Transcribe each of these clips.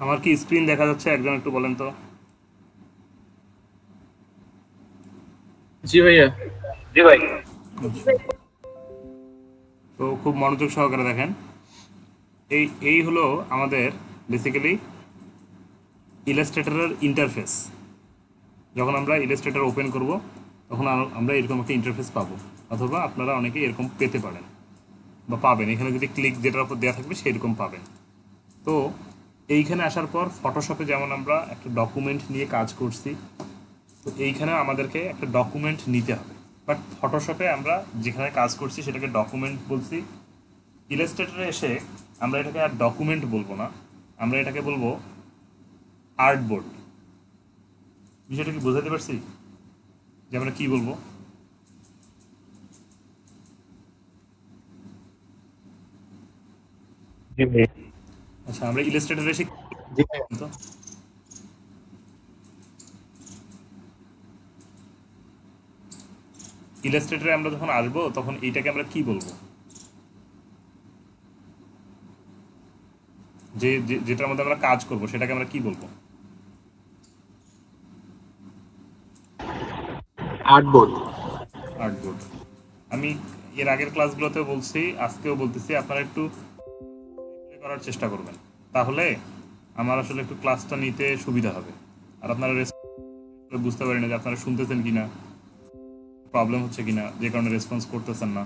আমার কি স্ক্রিন দেখা যাচ্ছে? একজন একটু বলেন তো। জি ভাইয়া। জি ভাই। আচ্ছা, তো খুব মনোযোগ সহকারে দেখেন। এই এই হলো আমাদের বেসিক্যালি ইলাস্ট্রেটরের ইন্টারফেস। যখন আমরা ইলাস্ট্রেটর ওপেন করব তখন আমরা এরকম একটা ইন্টারফেস পাবো, অথবা আপনারা অনেকে এরকম পেতে পারেন বা পাবেন। এখানে যদি ক্লিক যেটার উপর দেওয়া থাকবে সেরকম পাবেন। তো এইখানে আসার পর ফটোশপে যেমন আমরা একটা ডকুমেন্ট নিয়ে কাজ করছি, তো এইখানে আমাদেরকে একটা ডকুমেন্ট নিতে হবে। বাট ফটোশপে আমরা যেখানে কাজ করছি সেটাকে ডকুমেন্ট বলছি। ইলাস্ট্রেটরে এসে আমরা এটাকে আর ডকুমেন্ট বলবো না, আমরা এটাকে বলবো আর্টবোর্ড। বিষয়টা কি বোঝাতে পারছি যে আমরা কি বলবো? জি ভাই। আচ্ছা, আমরা ইলাস্ট্রেটরে এসে জি ভাই। তো ইলাস্ট্রেটরে আমরা যখন আসবো তখন এইটাকে আমরা কি বলবো? যেটার মধ্যে আমরা কাজ করব সেটাকে আমরা কি বলবো? আর্টবোর্ড। আর্টবোর্ড। আমি এর আগের ক্লাসগুলোতেও বলছি, আজকেও বলতেছি, আপনারা একটু রিপ্লে করার চেষ্টা করবেন। তাহলে আমার আসলে একটু ক্লাসটা নিতে সুবিধা হবে। আর আপনারা বুঝতে পারি না যে আপনারা শুনতেছেন কিনা, প্রবলেম হচ্ছে কিনা, যে কারণে রেসপন্স করতেছেন না।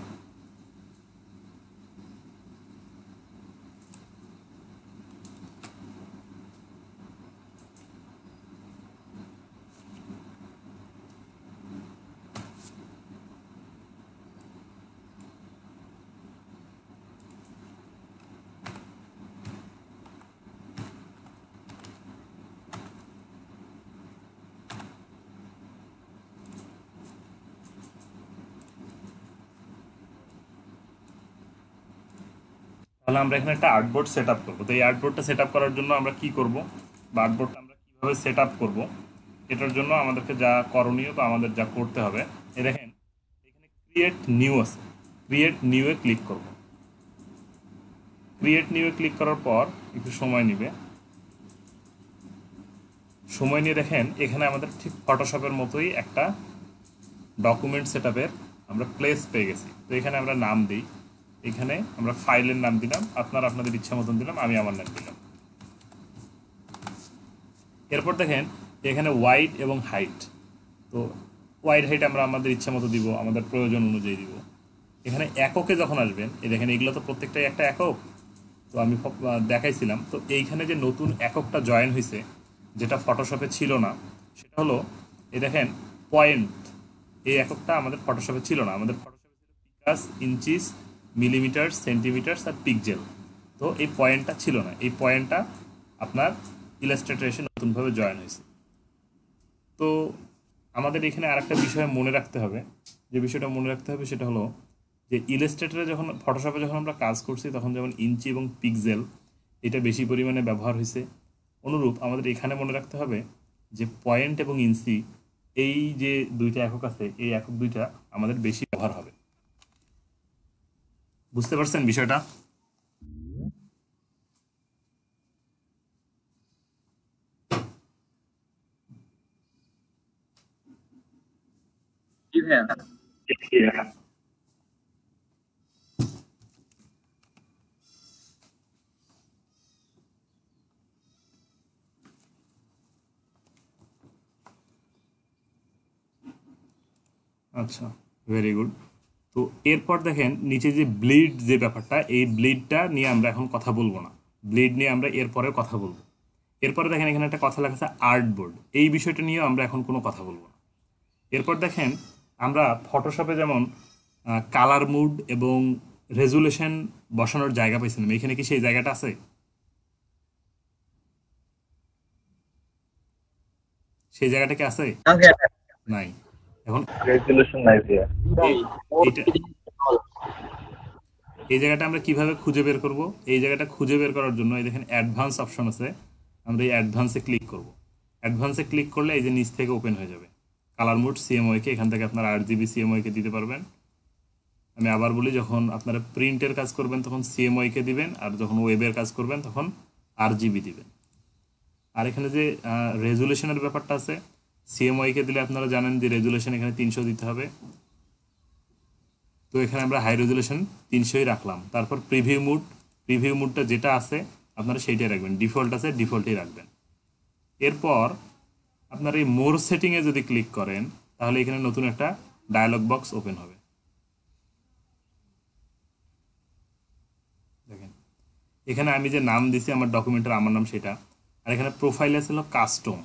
তাহলে আমরা এখানে একটা আর্টবোর্ড সেট আপ করবো। তো এই আর্টবোর্ডটা সেট আপ করার জন্য আমরা কি করব, বা আর্টবোর্ডটা আমরা কীভাবে সেট আপ করবো, এটার জন্য আমাদেরকে যা করণীয় বা আমাদের যা করতে হবে, এই দেখেন এখানে ক্রিয়েট নিউ আছে। ক্রিয়েট নিউ এ ক্লিক করব। ক্রিয়েট নিউ এ ক্লিক করার পর একটু সময় নেবে। সময় নিয়ে দেখেন এখানে আমাদের ঠিক ফটোশপের মতোই একটা ডকুমেন্ট সেট আপের আমরা প্লেস পেয়ে গেছি। তো এখানে আমরা নাম দিই। এখানে আমরা ফাইলের নাম দিলাম, আপনারা আপনাদের ইচ্ছা মতন দিলাম, আমি আমার নাম দিলাম। এরপর দেখেন এখানে ওয়াইড এবং হাইট। তো ওয়াইড হাইট আমরা আমাদের ইচ্ছা মতো দিব, আমাদের প্রয়োজন অনুযায়ী দিব। এখানে এককে যখন আসবেন, এই দেখেন এগুলো তো প্রত্যেকটাই একটা একক। তো আমি দেখাইছিলাম, তো এইখানে যে নতুন এককটা জয়েন হয়েছে যেটা ফটোশপে ছিল না, সেটা হলো এই দেখেন পয়েন্ট। এই এককটা আমাদের ফটোশপে ছিল না, আমাদের ফটোশপে ছিল পিকাস, ইঞ্চিস, মিলিমিটার, সেন্টিমিটার আর পিকজেল। তো এই পয়েন্টটা ছিল না, এই পয়েন্টটা আপনার ইলাস্ট্রেটরে এসে নতুনভাবে জয়েন হয়েছে। তো আমাদের এখানে আরেকটা বিষয় মনে রাখতে হবে, যে বিষয়টা মনে রাখতে হবে সেটা হলো যে ইলাস্ট্রেটরে যখন ফটোশপে যখন আমরা কাজ করছি তখন যেমন ইঞ্চি এবং পিক্সেল এটা বেশি পরিমাণে ব্যবহার হয়েছে, অনুরূপ আমাদের এখানে মনে রাখতে হবে যে পয়েন্ট এবং ইঞ্চি, এই যে দুইটা একক আছে, এই একক দুইটা আমাদের বেশি ব্যবহার হবে। বুঝতে পারছেন বিষয়টা? জি ভাইয়া। আচ্ছা, ভেরি গুড। তো এরপর দেখেন নিচে যে ব্লিড যে ব্যাপারটা, এই ব্লিডটা নিয়ে আমরা এখন কথা বলবো না। ব্লিড নিয়ে আমরা এরপরে কথা বলবো। এরপরে দেখেন এখানে একটা কথা লেখা আছে আর্টবোর্ড, এই বিষয়টা নিয়েও আমরা এখন কোনো কথা বলবো না। এরপর দেখেন আমরা ফটোশপে যেমন কালার মুড এবং রেজুলেশন বসানোর জায়গা পাইছিলাম, এখানে কি সেই জায়গাটা আছে? সেই জায়গাটা কি আছে? না ভাইয়া। নাই। এখন রেজুলেশন নাই ভাইয়া। এই এইটা এই জায়গাটা আমরা কিভাবে খুঁজে বের করব? এই জায়গাটা খুঁজে বের করার জন্য এই দেখেন অ্যাডভান্স অপশন আছে, আমরা এই অ্যাডভান্সে ক্লিক করব। অ্যাডভান্সে ক্লিক করলে এই যে নিচ থেকে ওপেন হয়ে যাবে কালার মোড সিএমওয়াইকে, এখান থেকে আপনারা 8 জিবি সিএমওয়াইকে দিতে পারবেন। আমি আবার বলি, যখন আপনারা প্রিন্টের কাজ করবেন তখন সিএমওয়াইকে দিবেন, আর যখন ওয়েবের কাজ করবেন তখন 8 জিবি দিবেন। আর এখানে যে রেজুলেশনের ব্যাপারটা আছে, সিএমওয়াইকে দিলে আপনারা জানেন যে রেজুলেশন এখানে 300 দিতে হবে। তো এখানে আমরা হাই রেজুলেশন 300ই রাখলাম। তারপর প্রিভিউ মুডটা যেটা আছে আপনারা সেইটাই রাখবেন, ডিফল্ট আছে ডিফল্টই রাখবেন। এরপর আপনার এই মোর সেটিংয়ে যদি ক্লিক করেন তাহলে এখানে নতুন একটা ডায়ালগ বক্স ওপেন হবে। দেখেন এখানে আমি যে নাম দিছি আমার ডকুমেন্টের আমার নাম সেটা, আর এখানে প্রোফাইলে ছিল কাস্টম,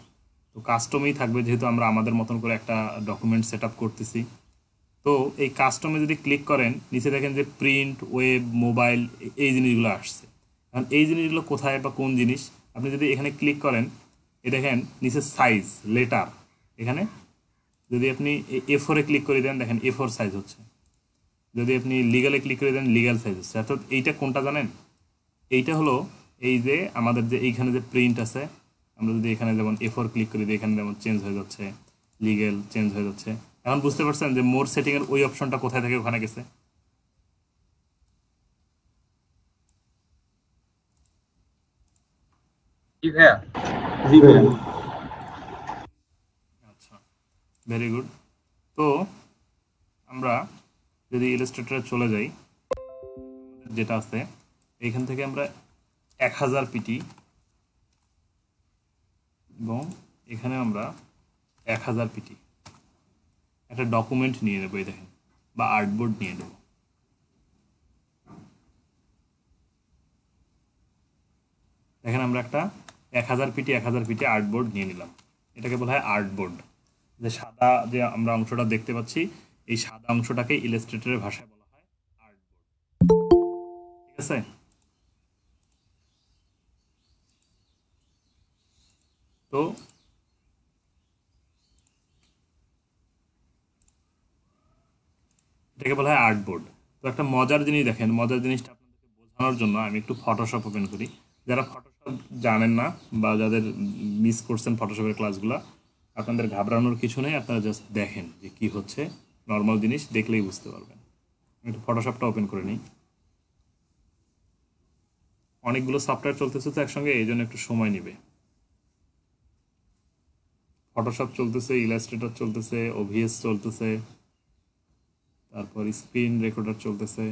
তো কাস্টমেই থাকবে যেহেতু আমরা আমাদের মতন করে একটা ডকুমেন্ট সেট আপ করতেছি। তো এই কাস্টমে যদি ক্লিক করেন নিচে দেখেন যে প্রিন্ট, ওয়েব, মোবাইল এই জিনিসগুলো আসছে। কারণ এই জিনিসগুলো কোথায় বা কোন জিনিস আপনি যদি এখানে ক্লিক করেন, এই দেখেন নিচে সাইজ লেটার, এখানে যদি আপনি A4-এ ক্লিক করে দেন দেখেন A4 সাইজ হচ্ছে, যদি আপনি লিগালে ক্লিক করে দেন লিগাল সাইজ হচ্ছে। অর্থাৎ এইটা কোনটা জানেন, এইটা হলো এই যে আমাদের যে এইখানে যে প্রিন্ট আছে, আমরা যদি এখানে যেমন A4 ক্লিক করি দিই এখানে যেমন চেঞ্জ হয়ে যাচ্ছে, লিগেল চেঞ্জ হয়ে যাচ্ছে। এখন বুঝতে পারছেন যে মোর সেটিংয়ের ওই অপশনটা কোথায় থেকে ওখানে গেছে। জি ভাইয়া। আচ্ছা, ভেরি গুড। তো আমরা যদি ইলাস্ট্রেটরে চলে যাই, যেটা আছে এইখান থেকে আমরা 1000 পিটি এবং এখানে আমরা 1000 পিটি একটা ডকুমেন্ট নিয়ে নেবো, এই দেখেন, বা আর্টবোর্ড নিয়ে নেব। দেখেন আমরা একটা 1000 পিটি আর্টবোর্ড নিয়ে নিলাম। এটাকে বলা হয় আর্টবোর্ড। যে সাদা যে আমরা অংশটা দেখতে পাচ্ছি, এই সাদা অংশটাকে ইলাস্ট্রেটরের ভাষায় বলা হয় আর্টবোর্ড। ঠিক আছে, তো এটাকে বলা হয় আর্টবোর্ড। তো একটা মজার জিনিস দেখেন, মজার জিনিসটা আপনাদেরকে বোঝানোর জন্য আমি একটু ফটোশপ ওপেন করি। যারা ফটোশপ জানেন না বা যাদের মিস করছেন ফটোশপের ক্লাসগুলো, আপনাদের ঘাবড়ানোর কিছু নেই, আপনারা জাস্ট দেখেন যে কি হচ্ছে, নর্মাল জিনিস দেখলেই বুঝতে পারবেন। আমি একটু ফটোশপটা ওপেন করে নিই। অনেকগুলো সফটওয়্যার চলতেছে তো একসঙ্গে, এই জন্য একটু সময় নেবে। ফটোশপ চলতেছে, ইলাস্ট্রেটর চলতেছে, ওভিএস চলতেছে, তারপর স্ক্রিন রেকর্ডার চলতেছে,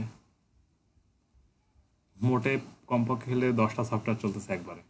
মোটে কমপক্ষে হলে 10টা সফটওয়্যার চলতেছে একবারে।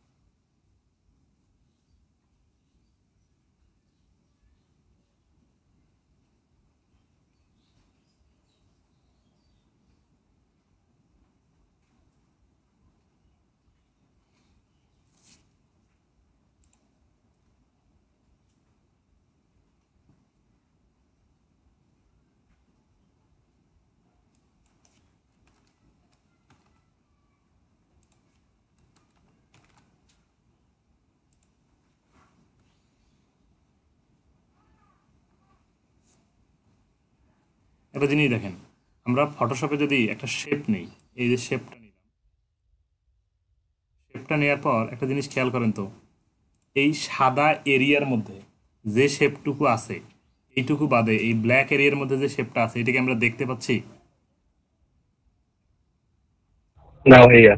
একটা জিনিস দেখেন, আমরা ফটোশপে যদি একটা শেপ নেই, এই যে শেপটা নিলাম, শেপটা নেওয়ার পর একটা জিনিস খেয়াল করেন তো, এই সাদা এরিয়ার মধ্যে যে শেপটুকু আছে এইটুকু বাদে এই ব্ল্যাক এরিয়ার মধ্যে যে শেপটা আছে এটাকে আমরা দেখতে পাচ্ছি? না ভাইয়া।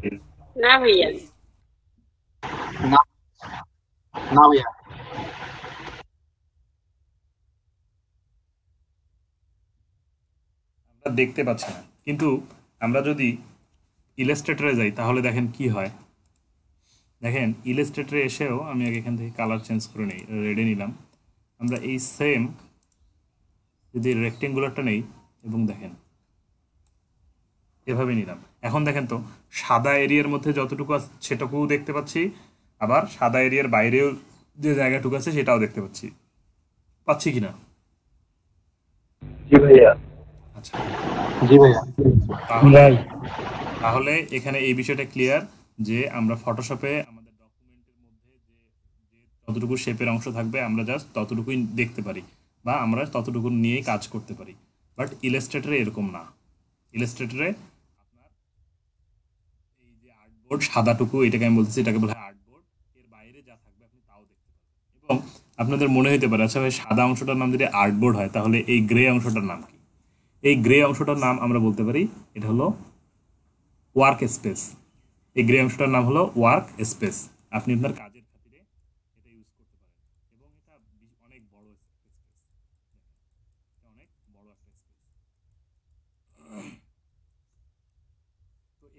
না ভাইয়া। না, না ভাইয়া। আমরা দেখতে পাচ্ছি না, কিন্তু আমরা যদি ইলাস্ট্রেটরে যাই তাহলে দেখেন কি হয়। দেখেন ইলাস্ট্রেটরে এসেও আমি আগে এখান থেকে কালার চেঞ্জ করে নিই, রেডে নিলাম। আমরা এই সেম যদি রেক্টেঙ্গুলারটা নেই এবং দেখেন এভাবে নিলাম, এখন দেখেন তো সাদা এরিয়ার মধ্যে যতটুকু আছে সেটুকুও দেখতে পাচ্ছি, আবার সাদা এরিয়ার বাইরেও যে জায়গাটুকু আছে সেটাও দেখতে পাচ্ছি, পাচ্ছি কিনা? জি ভাইয়া। আচ্ছা, জি ভাইয়া। তাহলে তাহলে এখানে এই বিষয়টা ক্লিয়ার যে আমরা ফটোশপে আমাদের ডকুমেন্টের মধ্যে যে ততটুকু শেপের অংশ থাকবে আমরা জাস্ট ততটুকুই দেখতে পারি বা আমরা ততটুকু নিয়েই কাজ করতে পারি। বাট ইলাস্ট্রেটরে এরকম না। ইলাস্ট্রেটরে আপনার এই যে আর্টবোর্ড সাদাটুকু, এটাকে আমি বলতেছি, এটাকে বলা হয় আর্টবোর্ড, এর বাইরে যা থাকবে আপনি তাও দেখতে পারবেন। এবং আপনাদের মনে হইতে পারে আচ্ছা ভাই সাদা অংশটার নাম যদি আর্টবোর্ড হয় তাহলে এই গ্রে অংশটার নাম কি? এই গ্রে অংশটার নাম আমরা বলতে পারি এটা হলো ওয়ার্ক স্পেস। এই গ্রে অংশটার নাম হলো ওয়ার্ক স্পেস। আপনি আপনার কাজের খাতিরে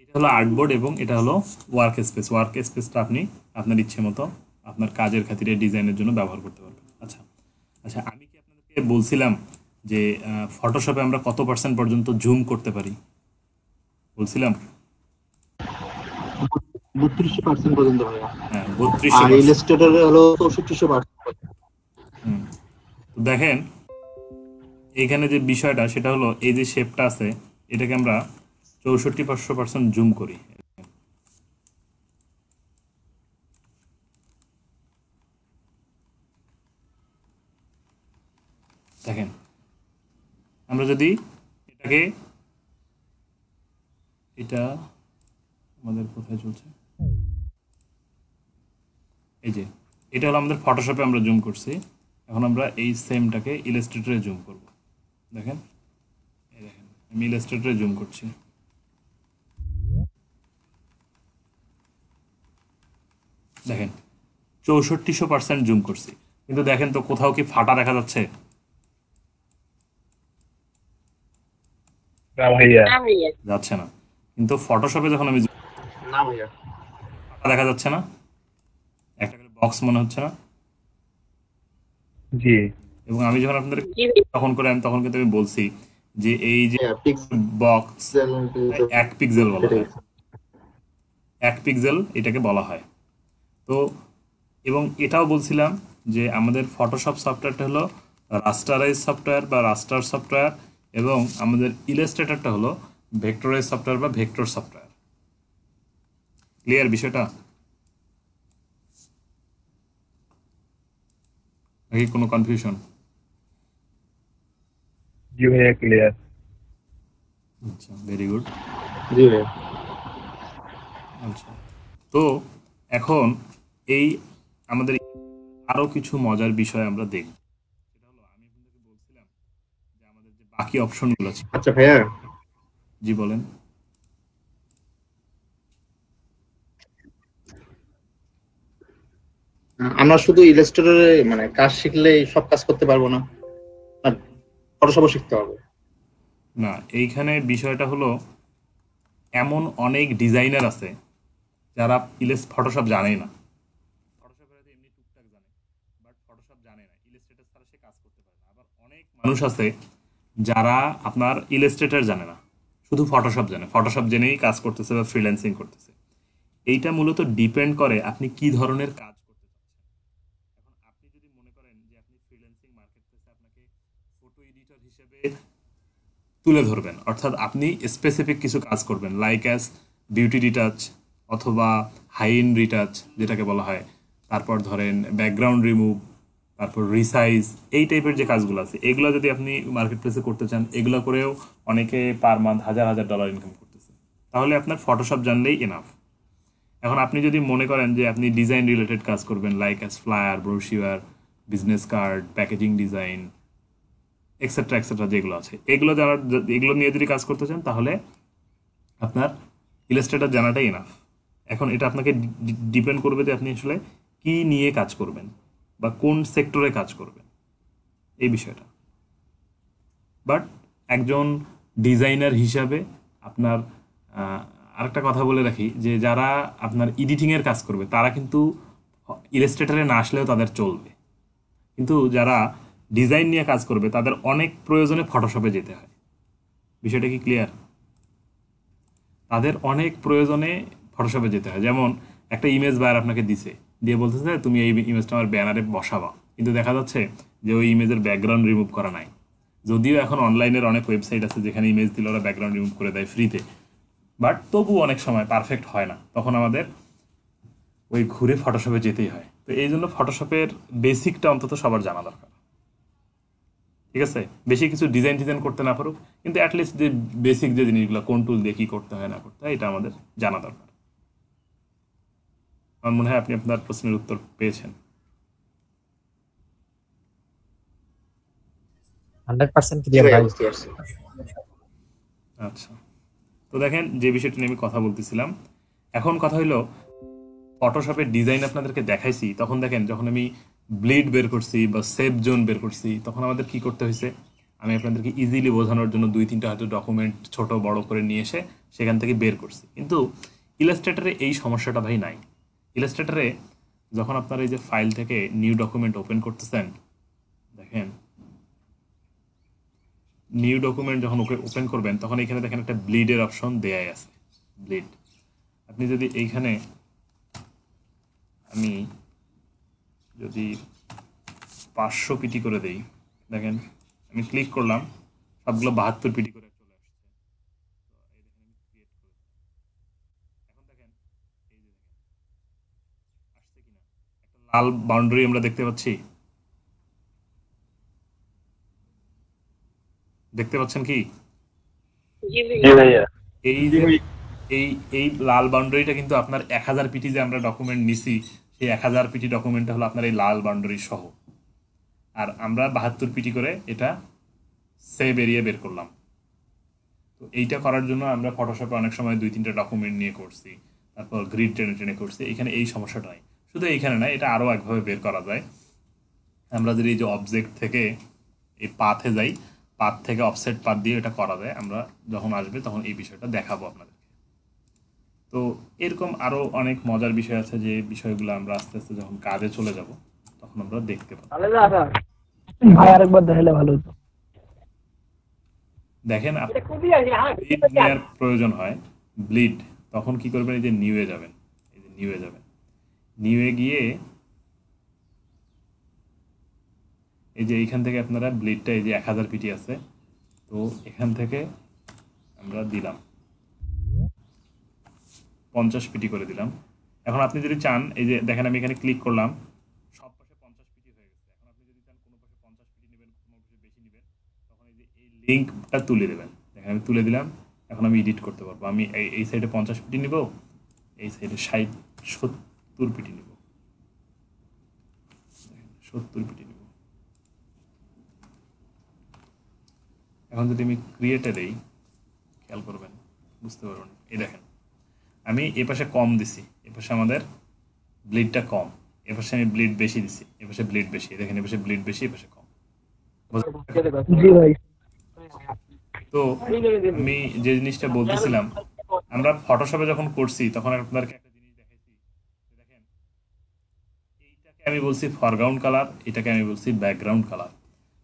এটা হলো আর্টবোর্ড এবং এটা হলো ওয়ার্ক স্পেস। ওয়ার্ক স্পেসটা আপনি আপনার ইচ্ছে মতো আপনার কাজের খাতিরে ডিজাইনের জন্য ব্যবহার করতে পারবেন। আচ্ছা আচ্ছা, আমি কি আপনাদেরকে বলছিলাম যে ফটোশপে আমরা কত পার্সেন্ট পর্যন্ত জুম করতে পারি? বলছিলাম 32% পর্যন্ত ভাইয়া। হ্যাঁ, 3200। আর ইলাস্ট্রেটরে হলো 64%। তো দেখেন এখানে যে বিষয়টা সেটা হলো এই যে শেপটা আছে এটাকে আমরা 64% জুম করি। দেখেন আমরা যদি এটাকে, এটা আমাদের কোথায় চলছে, এই যে এটা হলো আমাদের ফটোশপে আমরা জুম করছি। এখন আমরা এই সেমটাকে ইলাস্ট্রেটরে জুম করব। দেখেন এই দেখেন আমি ইলাস্ট্রেটরে জুম করছি। দেখেন 6400% জুম করছি, কিন্তু দেখেন তো কোথাও কি ফাটা দেখা যাচ্ছে? না ভাইয়া। যাচ্ছে না। কিন্তু ফটোশপে যখন আমি না ভাইয়া। ফাটা দেখা যাচ্ছে না, একটা করে বক্স মনে হচ্ছে না? জি। এবং আমি যখন আপনাদের তখন করে আমি তখন কিন্তু আমি বলছি যে এই যে পিক্সেল বক্স 1 পিক্সেল বলা হয়, 1 পিক্সেল এটাকে বলা হয়। তো এবং এটাও বলছিলাম যে আমাদের ফটোশপ সফটওয়্যারটা হলো রাস্টারাইজ সফটওয়্যার বা রাস্টার সফটওয়্যার, এবং আমাদের ইলাস্ট্রেটরটা হলো ভেক্টরাইজ সফটওয়্যার বা ভেক্টর সফটওয়্যার। ক্লিয়ার বিষয়টা নাকি কোনো কনফিউশন? জি ভাইয়া, ক্লিয়ার। আচ্ছা, ভেরি গুড। জি ভাইয়া। আচ্ছা, তো এখন এই আমাদের আরো কিছু মজার বিষয় আমরা দেখব। সেটা হলো আমি আপনাদেরকে বলছিলাম যে আমাদের যে বাকি অপশনগুলো আছে। আচ্ছা ভাইয়া, জি বলেন। আমরা শুধু ইলাস্ট্রেটরে মানে কাজ শিখলেই সব কাজ করতে পারবো না, ফটোশপও শিখতে হবে? না, এইখানে বিষয়টা হলো এমন অনেক ডিজাইনার আছে যারা ফটোশপ জানেই না। ফটোশপের হয়তো এমনি টুকটাক জানে, বাট ফটোশপ জানে না, ইলাস্ট্রেটর ছাড়া সে কাজ করতে পারে না। আবার অনেক মানুষ আছে যারা আপনার ইলাস্ট্রেটর জানে না, শুধু ফটোশপ জানে, ফটোশপ জেনেই কাজ করতেছে বা ফ্রিল্যান্সিং করতেছে। এইটা মূলত ডিপেন্ড করে আপনি কি ধরনের কাজ করতে চাচ্ছেন। এখন আপনি যদি মনে করেন যে আপনি ফ্রিল্যান্সিং মার্কেট প্লেসে আপনাকে ফটো এডিটর হিসেবে তুলে ধরবেন, অর্থাৎ আপনি স্পেসিফিক কিছু কাজ করবেন লাইক অ্যাজ বিউটি রিটাচ অথবা হাইন রিটাচ যেটাকে বলা হয়, তারপর ধরেন ব্যাকগ্রাউন্ড রিমুভ, তারপর রিসাইজ, এই টাইপের যে কাজগুলো আছে এগুলো যদি আপনি মার্কেট প্লেসে করতে চান, এগুলো করেও অনেকে পার মান্থ হাজার হাজার ডলার ইনকাম করতেছে, তাহলে আপনার ফটোশপ জানলেই এনাফ। এখন আপনি যদি মনে করেন যে আপনি ডিজাইন রিলেটেড কাজ করবেন like as flyer, brochure, business card, packaging design, etcetera etcetera যেগুলো আছে, এগুলো যারা এগুলো নিয়ে যদি কাজ করতে চান তাহলে আপনার ইলাস্ট্রেটর জানাটাই এনাফ। এখন এটা আপনাকে ডিপেন্ড করবে যে আপনি আসলে কি নিয়ে কাজ করবেন বা কোন সেক্টরে কাজ করবেন, এই বিষয়টা। বাট একজন ডিজাইনার হিসাবে আপনার আরেকটা কথা বলে রাখি যে যারা আপনার এডিটিংয়ের কাজ করবে তারা কিন্তু ইলাস্ট্রেটরে না আসলেও তাদের চলবে, কিন্তু যারা ডিজাইন নিয়ে কাজ করবে তাদের অনেক প্রয়োজনে ফটোশপে যেতে হয়। বিষয়টা কি ক্লিয়ার? তাদের অনেক প্রয়োজনে ফটোশপে যেতে হয়। যেমন একটা ইমেজ বায়ার আপনাকে দিছে, দিয়ে বলতেছে তুমি এই ইমেজটা আমার ব্যানারে বসাবা, কিন্তু দেখা যাচ্ছে যে ওই ইমেজের ব্যাকগ্রাউন্ড রিমুভ করা নাই। যদিও এখন অনলাইনের অনেক ওয়েবসাইট আছে যেখানে ইমেজ দিলে ওরা ব্যাকগ্রাউন্ড রিমুভ করে দেয় ফ্রিতে, বাট তবু অনেক সময় পারফেক্ট হয় না, তখন আমাদের ওই ঘুরে ফটোশপে যেতেই হয়। তো এই জন্য ফটোশপের বেসিকটা অন্তত সবার জানা দরকার। ঠিক আছে, বেশি কিছু ডিজাইন টিজাইন করতে না পারুক, কিন্তু অ্যাটলিস্ট যে বেসিক যে জিনিসগুলো কোন টুল দিয়ে কী করতে হয় না করতে হয় এটা আমাদের জানা দরকার। আমার মনে হয় আপনি আপনার প্রশ্নের উত্তর পেয়েছেন। 100% ক্লিয়ার ভাই। বুঝতে পারছি। আচ্ছা, তো দেখেন যে বিষয়টি নিয়ে আমি কথা বলতেছিলাম, এখন কথা হলো ফটোশপের ডিজাইন আপনাদেরকে দেখাইছি, তখন দেখেন যখন আমি ব্লিড বের করছি বা সেভ জোন বের করছি তখন আমাদের কি করতে হয়েছে, আমি আপনাদেরকে ইজিলি বোঝানোর জন্য 2-3টা হয়তো ডকুমেন্ট ছোট বড় করে নিয়ে এসে সেখান থেকে বের করছি, কিন্তু ইলাস্ট্রেটরে এই সমস্যাটা ভাই নাই। ইলাস্ট্রেটরে যখন আপনারা এই যে ফাইল থেকে নিউ ডকুমেন্ট ওপেন করতেছেন, দেখেন নিউ ডকুমেন্ট যখন ওপেন করবেন তখন এখানে দেখেন একটা ব্লিডের অপশন দেয়াই আছে, ব্লিড। আপনি যদি এইখানে আমি যদি 500 পিটি করে দেই, দেখেন আমি ক্লিক করলাম, সবগুলো 72 পিটি করে চলে আসছে। এখন দেখেন এই যে দেখেন আসছে কিনা, একটা লাল বাউন্ডারি আমরা দেখতে পাচ্ছি, দেখতে পাচ্ছেন কি? এই যে এই এই লাল বাউন্ডারিটা কিন্তু আপনার 1000 পিটি যে আমরা ডকুমেন্ট নিছি, সেই 1000 পিটি ডকুমেন্টটা হলো আপনার এই লাল বাউন্ডারি সহ, আর আমরা 72 পিটি করে এটা সেভ এরিয়া বের করলাম। তো এইটা করার জন্য আমরা ফটোশপে অনেক সময় 2-3টা ডকুমেন্ট নিয়ে করছি, তারপর গ্রিড টেনে টেনে করছি। এখানে এই সমস্যাটা নাই, শুধু এইখানে নাই, এটা আরও একভাবে বের করা যায়। আমরা যদি এই যে অবজেক্ট থেকে এই পাথে যাই, পাথ থেকে অফসেট পাথ দিয়ে এটা করা যায়। আমরা যখন আসবে তখন এই বিষয়টা দেখাবো আপনাদেরকে। তো এরকম আরও অনেক মজার বিষয় আছে, যে বিষয়গুলো আমরা আস্তে আস্তে যখন কাজে চলে যাব তখন আমরা দেখতে পাবো। ভাই আরেকবার দেখালে ভালো হতো। দেখেন ব্লিড নেওয়ার প্রয়োজন হয়, ব্লিড তখন কি করবেন, এই যে নিউয়ে যাবেন, এই যে নিউয়ে যাবেন, নিউয়ে গিয়ে এই যে এইখান থেকে আপনারা ব্লিডটা এই যে 1000 পিটি আছে, তো এখান থেকে আমরা দিলাম 50 পিটি করে দিলাম। এখন আপনি যদি চান, এই যে দেখেন আমি এখানে ক্লিক করলাম, সব পাশে 50 পিটি হয়ে গেছে। এখন আপনি যদি চান কোনো পাশে 50 পিটি নেবেন, কোনো পাশে বেশি নেবেন, তখন এই যে এই লিঙ্কটা তুলে দেবেন। দেখেন আমি তুলে দিলাম, এখন আমি এডিট করতে পারবো। আমি এই সাইডে 50 পিটি নিব, এই সাইডে 70 পিটি নিব, 70 পিটি নিব। এখন যদি আমি ক্রিয়েটে দেই, খেয়াল করবেন, বুঝতে পারবেন। এই দেখেন আমি এ পাশে কম দিছি, এ পাশে আমাদের ব্লিডটা কম, এ পাশে আমি ব্লিড বেশি দিছি, এ পাশে ব্লিড বেশি, দেখেন এ পাশে ব্লিড বেশি, এ পাশে কম। জি ভাই। তো আমি যে জিনিসটা বলতেছিলাম, আমরা ফটোশপে যখন করছি তখন আপনাদেরকে একটা জিনিস দেখাইছি, দেখেন এইটাকে আমি বলছি ফরগ্রাউন্ড কালার, এটাকে আমি বলছি ব্যাকগ্রাউন্ড কালার।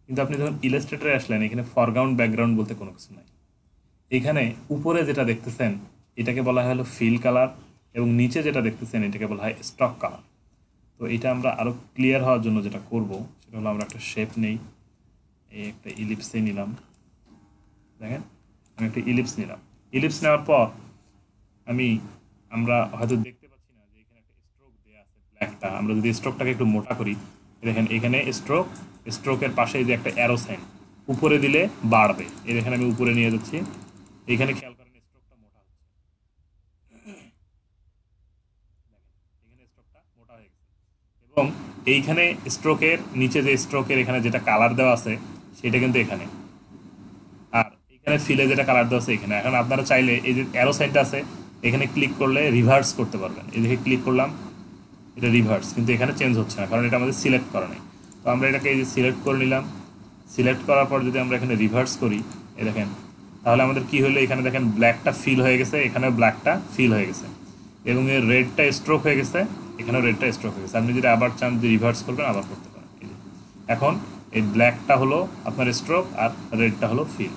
কিন্তু আপনি যখন ইলাস্ট্রেটরে আসলেন, এখানে ফরগ্রাউন্ড ব্যাকগ্রাউন্ড বলতে কোনো কিছু নাই। এখানে উপরে যেটা দেখতেছেন এটাকে বলা হয় হলো ফিল কালার, এবং নিচে যেটা দেখতেছেন এটাকে বলা হয় স্টক কালার। তো এটা আমরা আরও ক্লিয়ার হওয়ার জন্য যেটা করব সেটা হলো আমরা একটা শেপ নেই, এই একটা ইলিপসে নিলাম, দেখেন আমি একটা ইলিপস নিলাম। ইলিপস নেওয়ার পর আমরা হয়তো দেখতে পাচ্ছি না যে এখানে একটা স্ট্রোক দেওয়া আছে ব্ল্যাকটা, আমরা যদি স্ট্রোকটাকে একটু মোটা করি, দেখেন এখানে স্ট্রোকের পাশে যে একটা অ্যারো সাইন, উপরে দিলে বাড়বে। এই দেখেন আমি উপরে নিয়ে যাচ্ছি, এখানে খেয়াল করেন স্ট্রোকটা মোটা হচ্ছে, এখানে স্ট্রোকটা মোটা হয়ে গেছে। এবং এইখানে স্ট্রোকের নিচে যে স্ট্রোকের এখানে যেটা কালার দেওয়া আছে সেটা কিন্তু এখানে, আর এখানে ফিলে যেটা কালার দেওয়া আছে এখানে। এখন আপনারা চাইলে এই যে অ্যারো সাইনটা আছে এখানে ক্লিক করলে রিভার্স করতে পারবেন। এই দেখে ক্লিক করলাম, এটা রিভার্স, কিন্তু এখানে চেঞ্জ হচ্ছে না, কারণ এটা আমাদের সিলেক্ট করা নেই। তো আমরা এটাকে এই যে সিলেক্ট করে নিলাম, সিলেক্ট করার পর যদি আমরা এখানে রিভার্স করি, এই দেখেন তাহলে আমাদের কি হলো, এখানে দেখেন ব্ল্যাকটা ফিল হয়ে গেছে, এখানেও ব্ল্যাকটা ফিল হয়ে গেছে, এবং এর রেডটা স্ট্রোক হয়ে গেছে, এখানেও রেডটা স্ট্রোক হয়ে গেছে। আপনি যদি আবার চান যে রিভার্স করবেন, আবার করতে পারেন। এই যে এখন এই ব্ল্যাকটা হলো আপনার স্ট্রোক আর রেডটা হলো ফিল।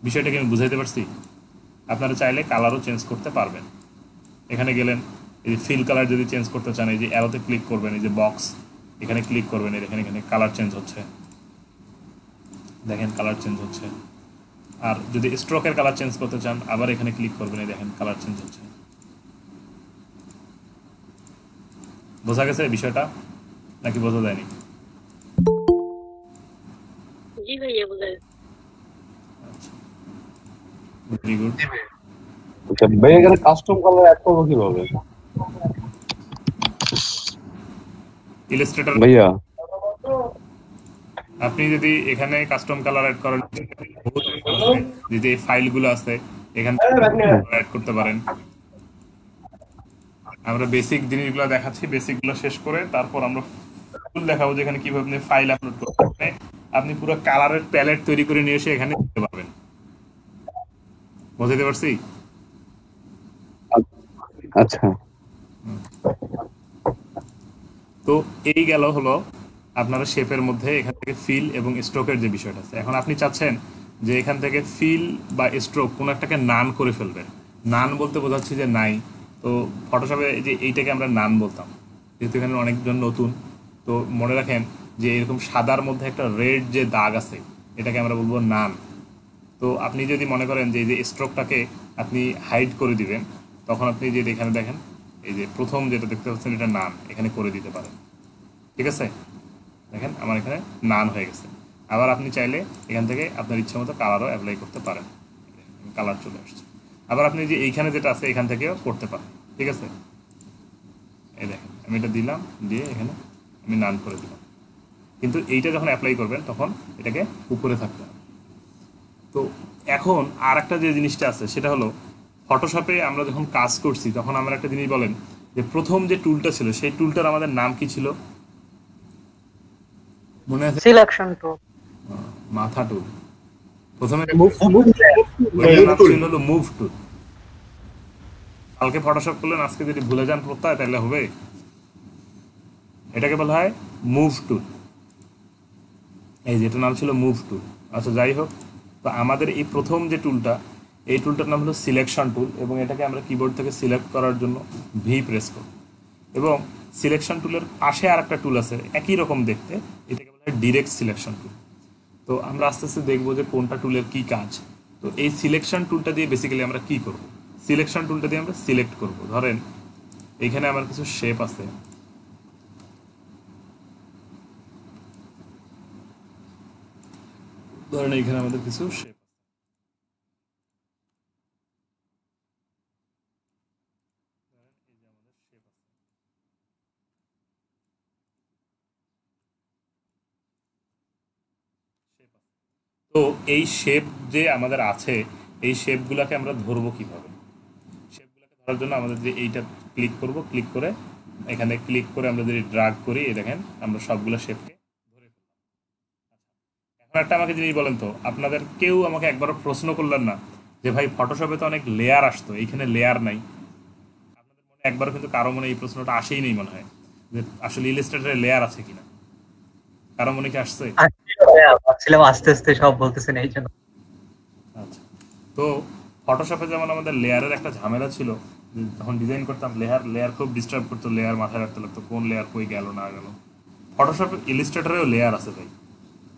বিষয়টাকে আমি বুঝাইতে পারছি? আপনারা চাইলে কালারও চেঞ্জ করতে পারবেন। এখানে গেলেন, এই যে ফিল কালার যদি চেঞ্জ করতে চান, এই যে অ্যারোতে ক্লিক করবেন, এই যে বক্স এখানে ক্লিক করবেন, এই দেখেন এখানে কালার চেঞ্জ হচ্ছে, দেখেন কালার চেঞ্জ হচ্ছে। আর যদি স্ট্রোকের কালার চেঞ্জ করতে চান, আবার এখানে ক্লিক করবেন, এই দেখেন কালার চেঞ্জ হচ্ছে। বোঝা গেছে বিষয়টা নাকি বোঝা যায়নি? জি ভাইয়া বোঝা গেছে। Very good. ভাই এখানে কাস্টম কালার অ্যাড করবো কিভাবে ইলাস্ট্রেটর ভাইয়া? আপনি যদি এখানে কাস্টম কালার অ্যাড করেন, যদি এই ফাইলগুলো আছে এখানে অ্যাড করতে পারেন। আমরা বেসিক জিনিসগুলো দেখাচ্ছি, বেসিকগুলো শেষ করে তারপর আমরা ফুল দেখাবো যে এখানে কিভাবে আপনি ফাইল আপলোড করতে পারেন। আপনি পুরো কালারের প্যালেট তৈরি করে নিয়ে এসে এখানে দিতে পারবেন। বুঝতে পারছি? আচ্ছা, তো এই গেল হলো আপনারা শেপের মধ্যে এখান থেকে ফিল এবং স্ট্রোকের যে বিষয়টা আছে। এখন আপনি চাচ্ছেন যে এখান থেকে ফিল বা স্ট্রোক কোনো একটাকে নান করে ফেলবেন। নান বলতে বোঝাচ্ছি যে নাই। তো ফটোশপে যে এইটাকে আমরা নান বলতাম, যেহেতু এখানে অনেকজন নতুন, তো মনে রাখেন যে এরকম সাদার মধ্যে একটা রেড যে দাগ আছে, এটাকে আমরা বলবো নান। তো আপনি যদি মনে করেন যে এই যে স্ট্রোকটাকে আপনি হাইড করে দিবেন, তখন আপনি যে এখানে দেখেন এই যে প্রথম যেটা দেখতে পাচ্ছেন এটা নান, এখানে করে দিতে পারেন। ঠিক আছে, দেখেন আমার এখানে নান হয়ে গেছে। আবার আপনি চাইলে এখান থেকে আপনার ইচ্ছা মতো কালারও অ্যাপ্লাই করতে পারেন। কালার চলে আসছে। আবার আপনি যে এইখানে যেটা আছে এখান থেকেও করতে পারেন। ঠিক আছে, এই দেখেন আমি এটা দিলাম, দিয়ে এখানে আমি নান করে দিলাম। কিন্তু এইটা যখন অ্যাপ্লাই করবেন তখন এটাকে উপরে থাকতে হবে। তো এখন আর একটা যে জিনিসটা আছে সেটা হলো ফটোশপে আমরা যখন কাজ করছি তখন আমরা একটা জিনিস বলেন যে প্রথম যে টুলটা ছিল সেই টুলটার আমাদের নাম কি ছিল মনে আছে? Selection tool. মাথা টুল। প্রথমে মুভ নাম টুল। ছিল হলো মুভ টুল। কালকে ফটোশপ করলেন, আজকে যদি ভুলে যান প্রত্যয় তাহলে হবে। এটাকে বলা হয় মুভ টুল। এই যেটার নাম ছিল মুভ টুল। আচ্ছা যাই হোক, তো আমাদের এই প্রথম যে টুলটা, এই টুলটার নাম হলো সিলেকশন টুল, এবং এটাকে আমরা কিবোর্ড থেকে সিলেক্ট করার জন্য ভি প্রেস করব। এবং সিলেকশন টুলের পাশে আর একটা টুল আছে একই রকম দেখতে, এটাকে বলা হয় ডিরেক্ট সিলেকশন টুল। তো আমরা আস্তে আস্তে দেখবো যে কোনটা টুলের কি কাজ। তো এই সিলেকশন টুলটা দিয়ে বেসিক্যালি আমরা কি করব? সিলেকশন টুলটা দিয়ে আমরা সিলেক্ট করব। ধরেন এখানে আমার কিছু শেপ আছে, ধরেন এখানে আমাদের কিছু শেপ, তো এই শেপ যে আমাদের আছে এই শেপগুলোকে আমরা ধরবো কিভাবে? শেপগুলোকে ধরার জন্য আমাদের যে এইটা ক্লিক করব, ক্লিক করে এখানে ক্লিক করে আমরা যদি ড্রাগ করি, এই দেখেন আমরা সবগুলো শেপকে ধরে ফেললাম। এখন একটা আমাকে জিনিস বলেন তো, আপনাদের কেউ আমাকে একবারও প্রশ্ন করলেন না যে ভাই ফটোশপে তো অনেক লেয়ার আসতো, এইখানে লেয়ার নাই? আপনাদের মনে একবারও কিন্তু কারো মনে এই প্রশ্নটা আসেই নেই মনে হয় যে আসলে ইলাস্ট্রেটরে লেয়ার আছে কিনা। কারো মনে কি আসছে? ভাবছিলাম আস্তে আস্তে সব বলতেছেন এই জন্য। আচ্ছা, তো ফটোশপে যেমন আমাদের লেয়ারের একটা ঝামেলা ছিল, যখন ডিজাইন করতাম লেয়ার খুব ডিস্টার্ব করতো, লেয়ার মাথায় রাখতে লাগতো কোন লেয়ার কই গেল না গেল। ফটোশপে ইলাস্ট্রেটরেও লেয়ার আছে ভাই,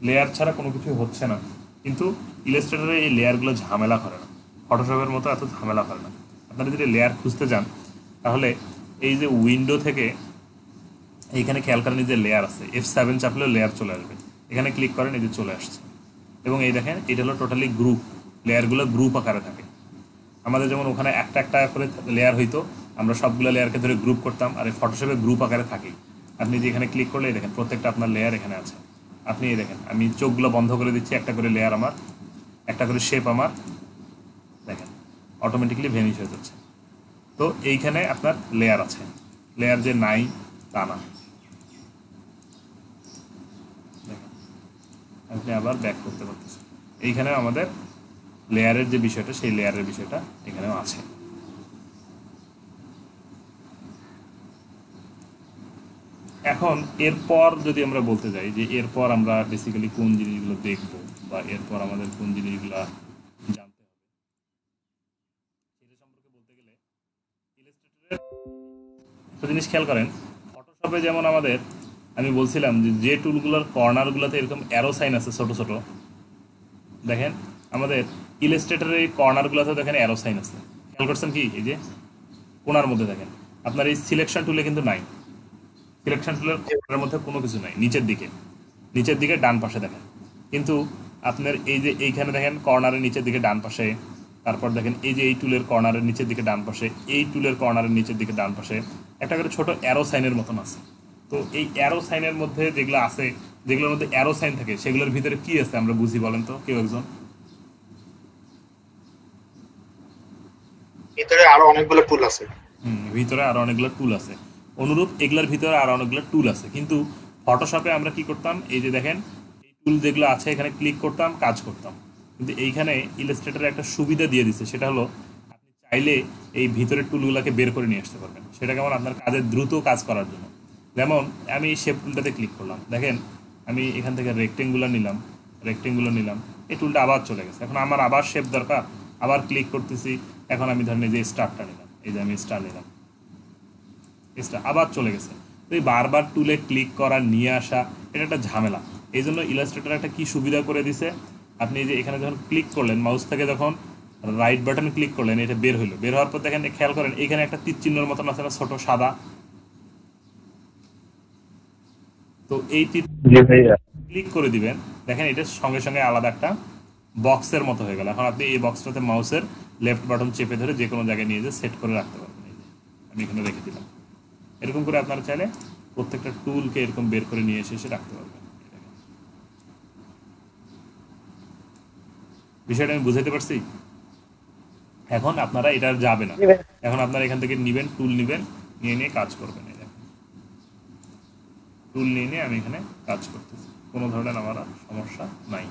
লেয়ার ছাড়া কোনো কিছু হচ্ছে না। কিন্তু ইলাস্ট্রেটরে এই লেয়ারগুলো ঝামেলা করে না, ফটোশপের মতো এত ঝামেলা করে না। আপনারা যদি লেয়ার খুঁজতে যান তাহলে এই যে উইন্ডো থেকে এইখানে খেয়াল করেন যে লেয়ার আছে, F7 চাপলেও লেয়ার চলে আসবে। এখানে ক্লিক করেন, এই যে চলে আসছে। এবং এই দেখেন এটা হলো টোটালি গ্রুপ, লেয়ারগুলো গ্রুপ আকারে থাকে। আমাদের যেমন ওখানে একটা একটা করে লেয়ার হইতো, আমরা সবগুলো লেয়ারকে ধরে গ্রুপ করতাম, আর এই ফটোশপে গ্রুপ আকারে থাকেই। আপনি যে এখানে ক্লিক করলে দেখেন প্রত্যেকটা আপনার লেয়ার এখানে আছে। আপনি এই দেখেন আমি চোখগুলো বন্ধ করে দিচ্ছি, একটা করে লেয়ার আমার, একটা করে শেপ আমার, দেখেন অটোমেটিকলি ভেনিশ হয়ে যাচ্ছে। তো এইখানে আপনার লেয়ার আছে, লেয়ার যে নাই তা না। দেখেন আপনি আবার ব্যাক করতে পারতেছেন, এইখানে আমাদের লেয়ারের যে বিষয়টা সেই লেয়ারের বিষয়টা এখানেও আছে। এখন এরপর যদি আমরা বলতে যাই যে এরপর আমরা বেসিক্যালি কোন জিনিসগুলো দেখব বা এরপর আমাদের কোন জিনিসগুলো জানতে হবে, সেটা সম্পর্কে বলতে গেলে ইলাস্ট্রেটরের একটা জিনিস খেয়াল করেন। ফটোশপে যেমন আমাদের আমি বলছিলাম যে টুলগুলোর কর্নারগুলোতে এরকম অ্যারো সাইন আছে ছোট ছোট, দেখেন আমাদের ইলাস্ট্রেটরের এই কর্নারগুলোতে দেখেন অ্যারো সাইন আছে। খেয়াল করছেন কি? এই যে কোণার মধ্যে দেখেন, আপনার এই সিলেকশন টুলে কিন্তু নাই। সিলেকশন টুলের কর্নারের মধ্যে কোনো কিছু নাই, নিচের দিকে ডান পাশে দেখেন। কিন্তু আপনার এই যে এইখানে দেখেন কর্নারের নিচের দিকে ডান পাশে, তারপর দেখেন এই যে এই টুলের কর্নারের নিচের দিকে ডান পাশে, এই টুলের কর্নারের নিচের দিকে ডান পাশে একটা করে ছোট অ্যারো সাইনের মতন আছে। তো এই অ্যারো সাইনের মধ্যে যেগুলো আছে, যেগুলোর মধ্যে অ্যারো সাইন থাকে, সেগুলোর ভিতরে কি আছে আমরা বুঝি বলেন তো কেউ একজন? ভিতরে আরো অনেকগুলো টুল আছে। ভিতরে আরো অনেকগুলো টুল আছে। অনুরূপ এগুলোর ভিতরে আরো অনেকগুলো টুল আছে, কিন্তু ফটোশপে আমরা কি করতাম, এই যে দেখেন এই টুল যেগুলো আছে এখানে ক্লিক করতাম, কাজ করতাম। কিন্তু এইখানে ইলাস্ট্রেটরে একটা সুবিধা দিয়ে দিচ্ছে, সেটা হলো আপনি চাইলে এই ভিতরের টুলগুলোকে বের করে নিয়ে আসতে পারবেন। সেটা কেমন, আপনার কাজের দ্রুত কাজ করার জন্য। যেমন আমি শেপ টুলটাতে ক্লিক করলাম, দেখেন আমি এখান থেকে রেক্টেঙ্গুলার নিলাম, এই টুলটা আবার চলে গেছে। এখন আমার আবার শেপ দরকার, আবার ক্লিক করতেছি। এখন আমি ধরেন এই যে স্টারটা নিলাম, এই যে আমি স্টার নিলাম, স্টার আবার চলে গেছে। তো এই বারবার টুলে ক্লিক করা, নিয়ে আসা, এটা একটা ঝামেলা। এই জন্য ইলাস্ট্রেটর একটা কি সুবিধা করে দিছে, আপনি এই যে এখানে যখন ক্লিক করলেন, মাউস থেকে যখন রাইট বাটন ক্লিক করলেন, এটা বের হলো। বের হওয়ার পর দেখেন, খেয়াল করেন এখানে একটা তীর চিহ্নের মতন আছে না, ছোট সাদা। তো এই তীর জি ভাইয়া। ক্লিক করে দিবেন, দেখেন এটা সঙ্গে সঙ্গে আলাদা একটা বক্সের মতো হয়ে গেল। এখন আপনি এই বক্সটাতে মাউসের লেফট বাটন চেপে ধরে যে কোনো জায়গায় নিয়ে যে সেট করে রাখতে পারবেন। এই যে আমি এখানে রেখে দিলাম। এরকম করে আপনারা চাইলে প্রত্যেকটা টুলকে এরকম বের করে নিয়ে এসে রাখতে পারবেন। বিষয়টা আমি বুঝাইতে পারছি? এখন আপনারা এটা আর যাবে না, এখন আপনারা এখান থেকে নিবেন, টুল নিবেন, নিয়ে কাজ করবেন। এই দেখেন টুল নিয়ে আমি এখানে কাজ করতেছি, কোনো ধরনের আমার আর সমস্যা নাই।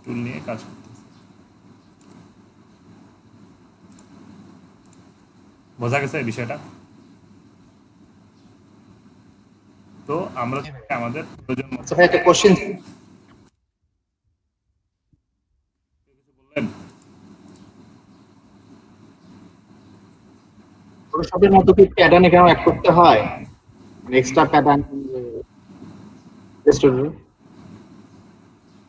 টুল নিয়ে কাজ করতেছি। বোঝা গেছে বিষয়টা? তো আমরা আমাদের প্রয়োজন মতো আচ্ছা ভাই, একটা কোশ্চেন। বললেন। ফটোশপের মতো কি প্যাটার্ন এখানে অ্যাড করতে হয়, এক্সট্রা প্যাটার্ন ইলাস্ট্রেটরে?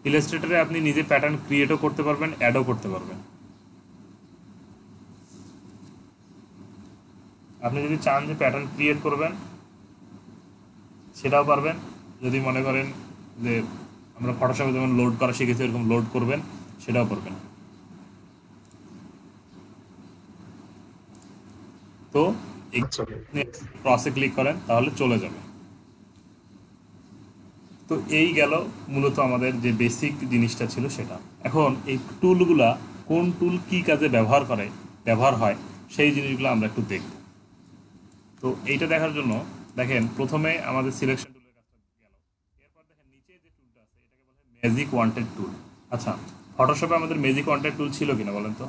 ইলাস্ট্রেটরে আপনি নিজে প্যাটার্ন ক্রিয়েটও করতে পারবেন, অ্যাডও করতে পারবেন। আপনি যদি চান যে প্যাটার্ন ক্রিয়েট করবেন, সেটাও পারবেন। যদি মনে করেন যে আমরা ফটোশপে যেমন লোড করা শিখেছি এরকম লোড করবেন, সেটাও পারবেন। তো ক্রসে ক্লিক করেন, তাহলে চলে যাবে। তো এই গেল মূলত আমাদের যে বেসিক জিনিসটা ছিল সেটা। এখন এই টুলগুলা কোন টুল কি কাজে ব্যবহার হয় সেই জিনিসগুলো আমরা একটু দেখব। তো এইটা দেখার জন্য দেখেন, প্রথমে আমাদের সিলেকশন টুলের কাজটা গেল। এরপর দেখেন নিচে যে টুলটা আছে এটাকে বলা হয় ম্যাজিক ওয়ান্টেড টুল। আচ্ছা, ফটোশপে আমাদের ম্যাজিক ওয়ান্টেড টুল ছিল কিনা বলেন তো?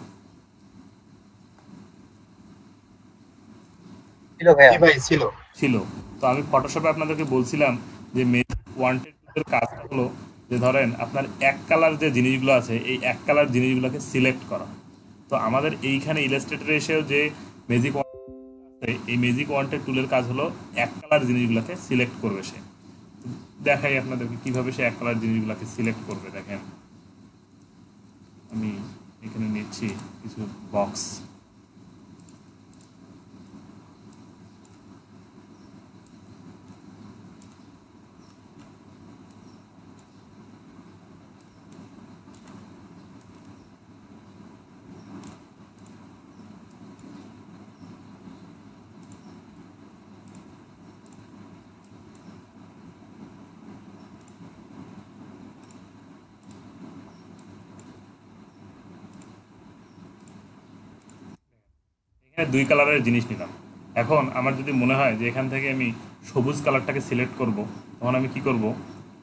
ছিল ভাইয়া। ভাই ছিল। ছিল। তো আমি ফটোশপে আপনাদেরকে বলছিলাম যে ম্যাজিক ওয়ান্টেড টুলের কাজটা হলো যে ধরেন আপনার এক কালার যে জিনিসগুলো আছে, এই এক কালার জিনিসগুলোকে সিলেক্ট করা। তো আমাদের এইখানে ইলাস্ট্রেটরে এসেও যে ম্যাজিক এই ম্যাজিক ওয়ান্টেড টুলের কাজ হলো এক কালার জিনিসগুলোকে সিলেক্ট করবে সে। দেখাই আপনাদেরকে কিভাবে সে এক কালার জিনিসগুলোকে সিলেক্ট করবে। দেখেন আমি এখানে নিচ্ছি কিছু বক্স। এখানে দুই কালারের জিনিস নিলাম। এখন আমার যদি মনে হয় যে এখান থেকে আমি সবুজ কালারটাকে সিলেক্ট করব, তখন আমি কি করব,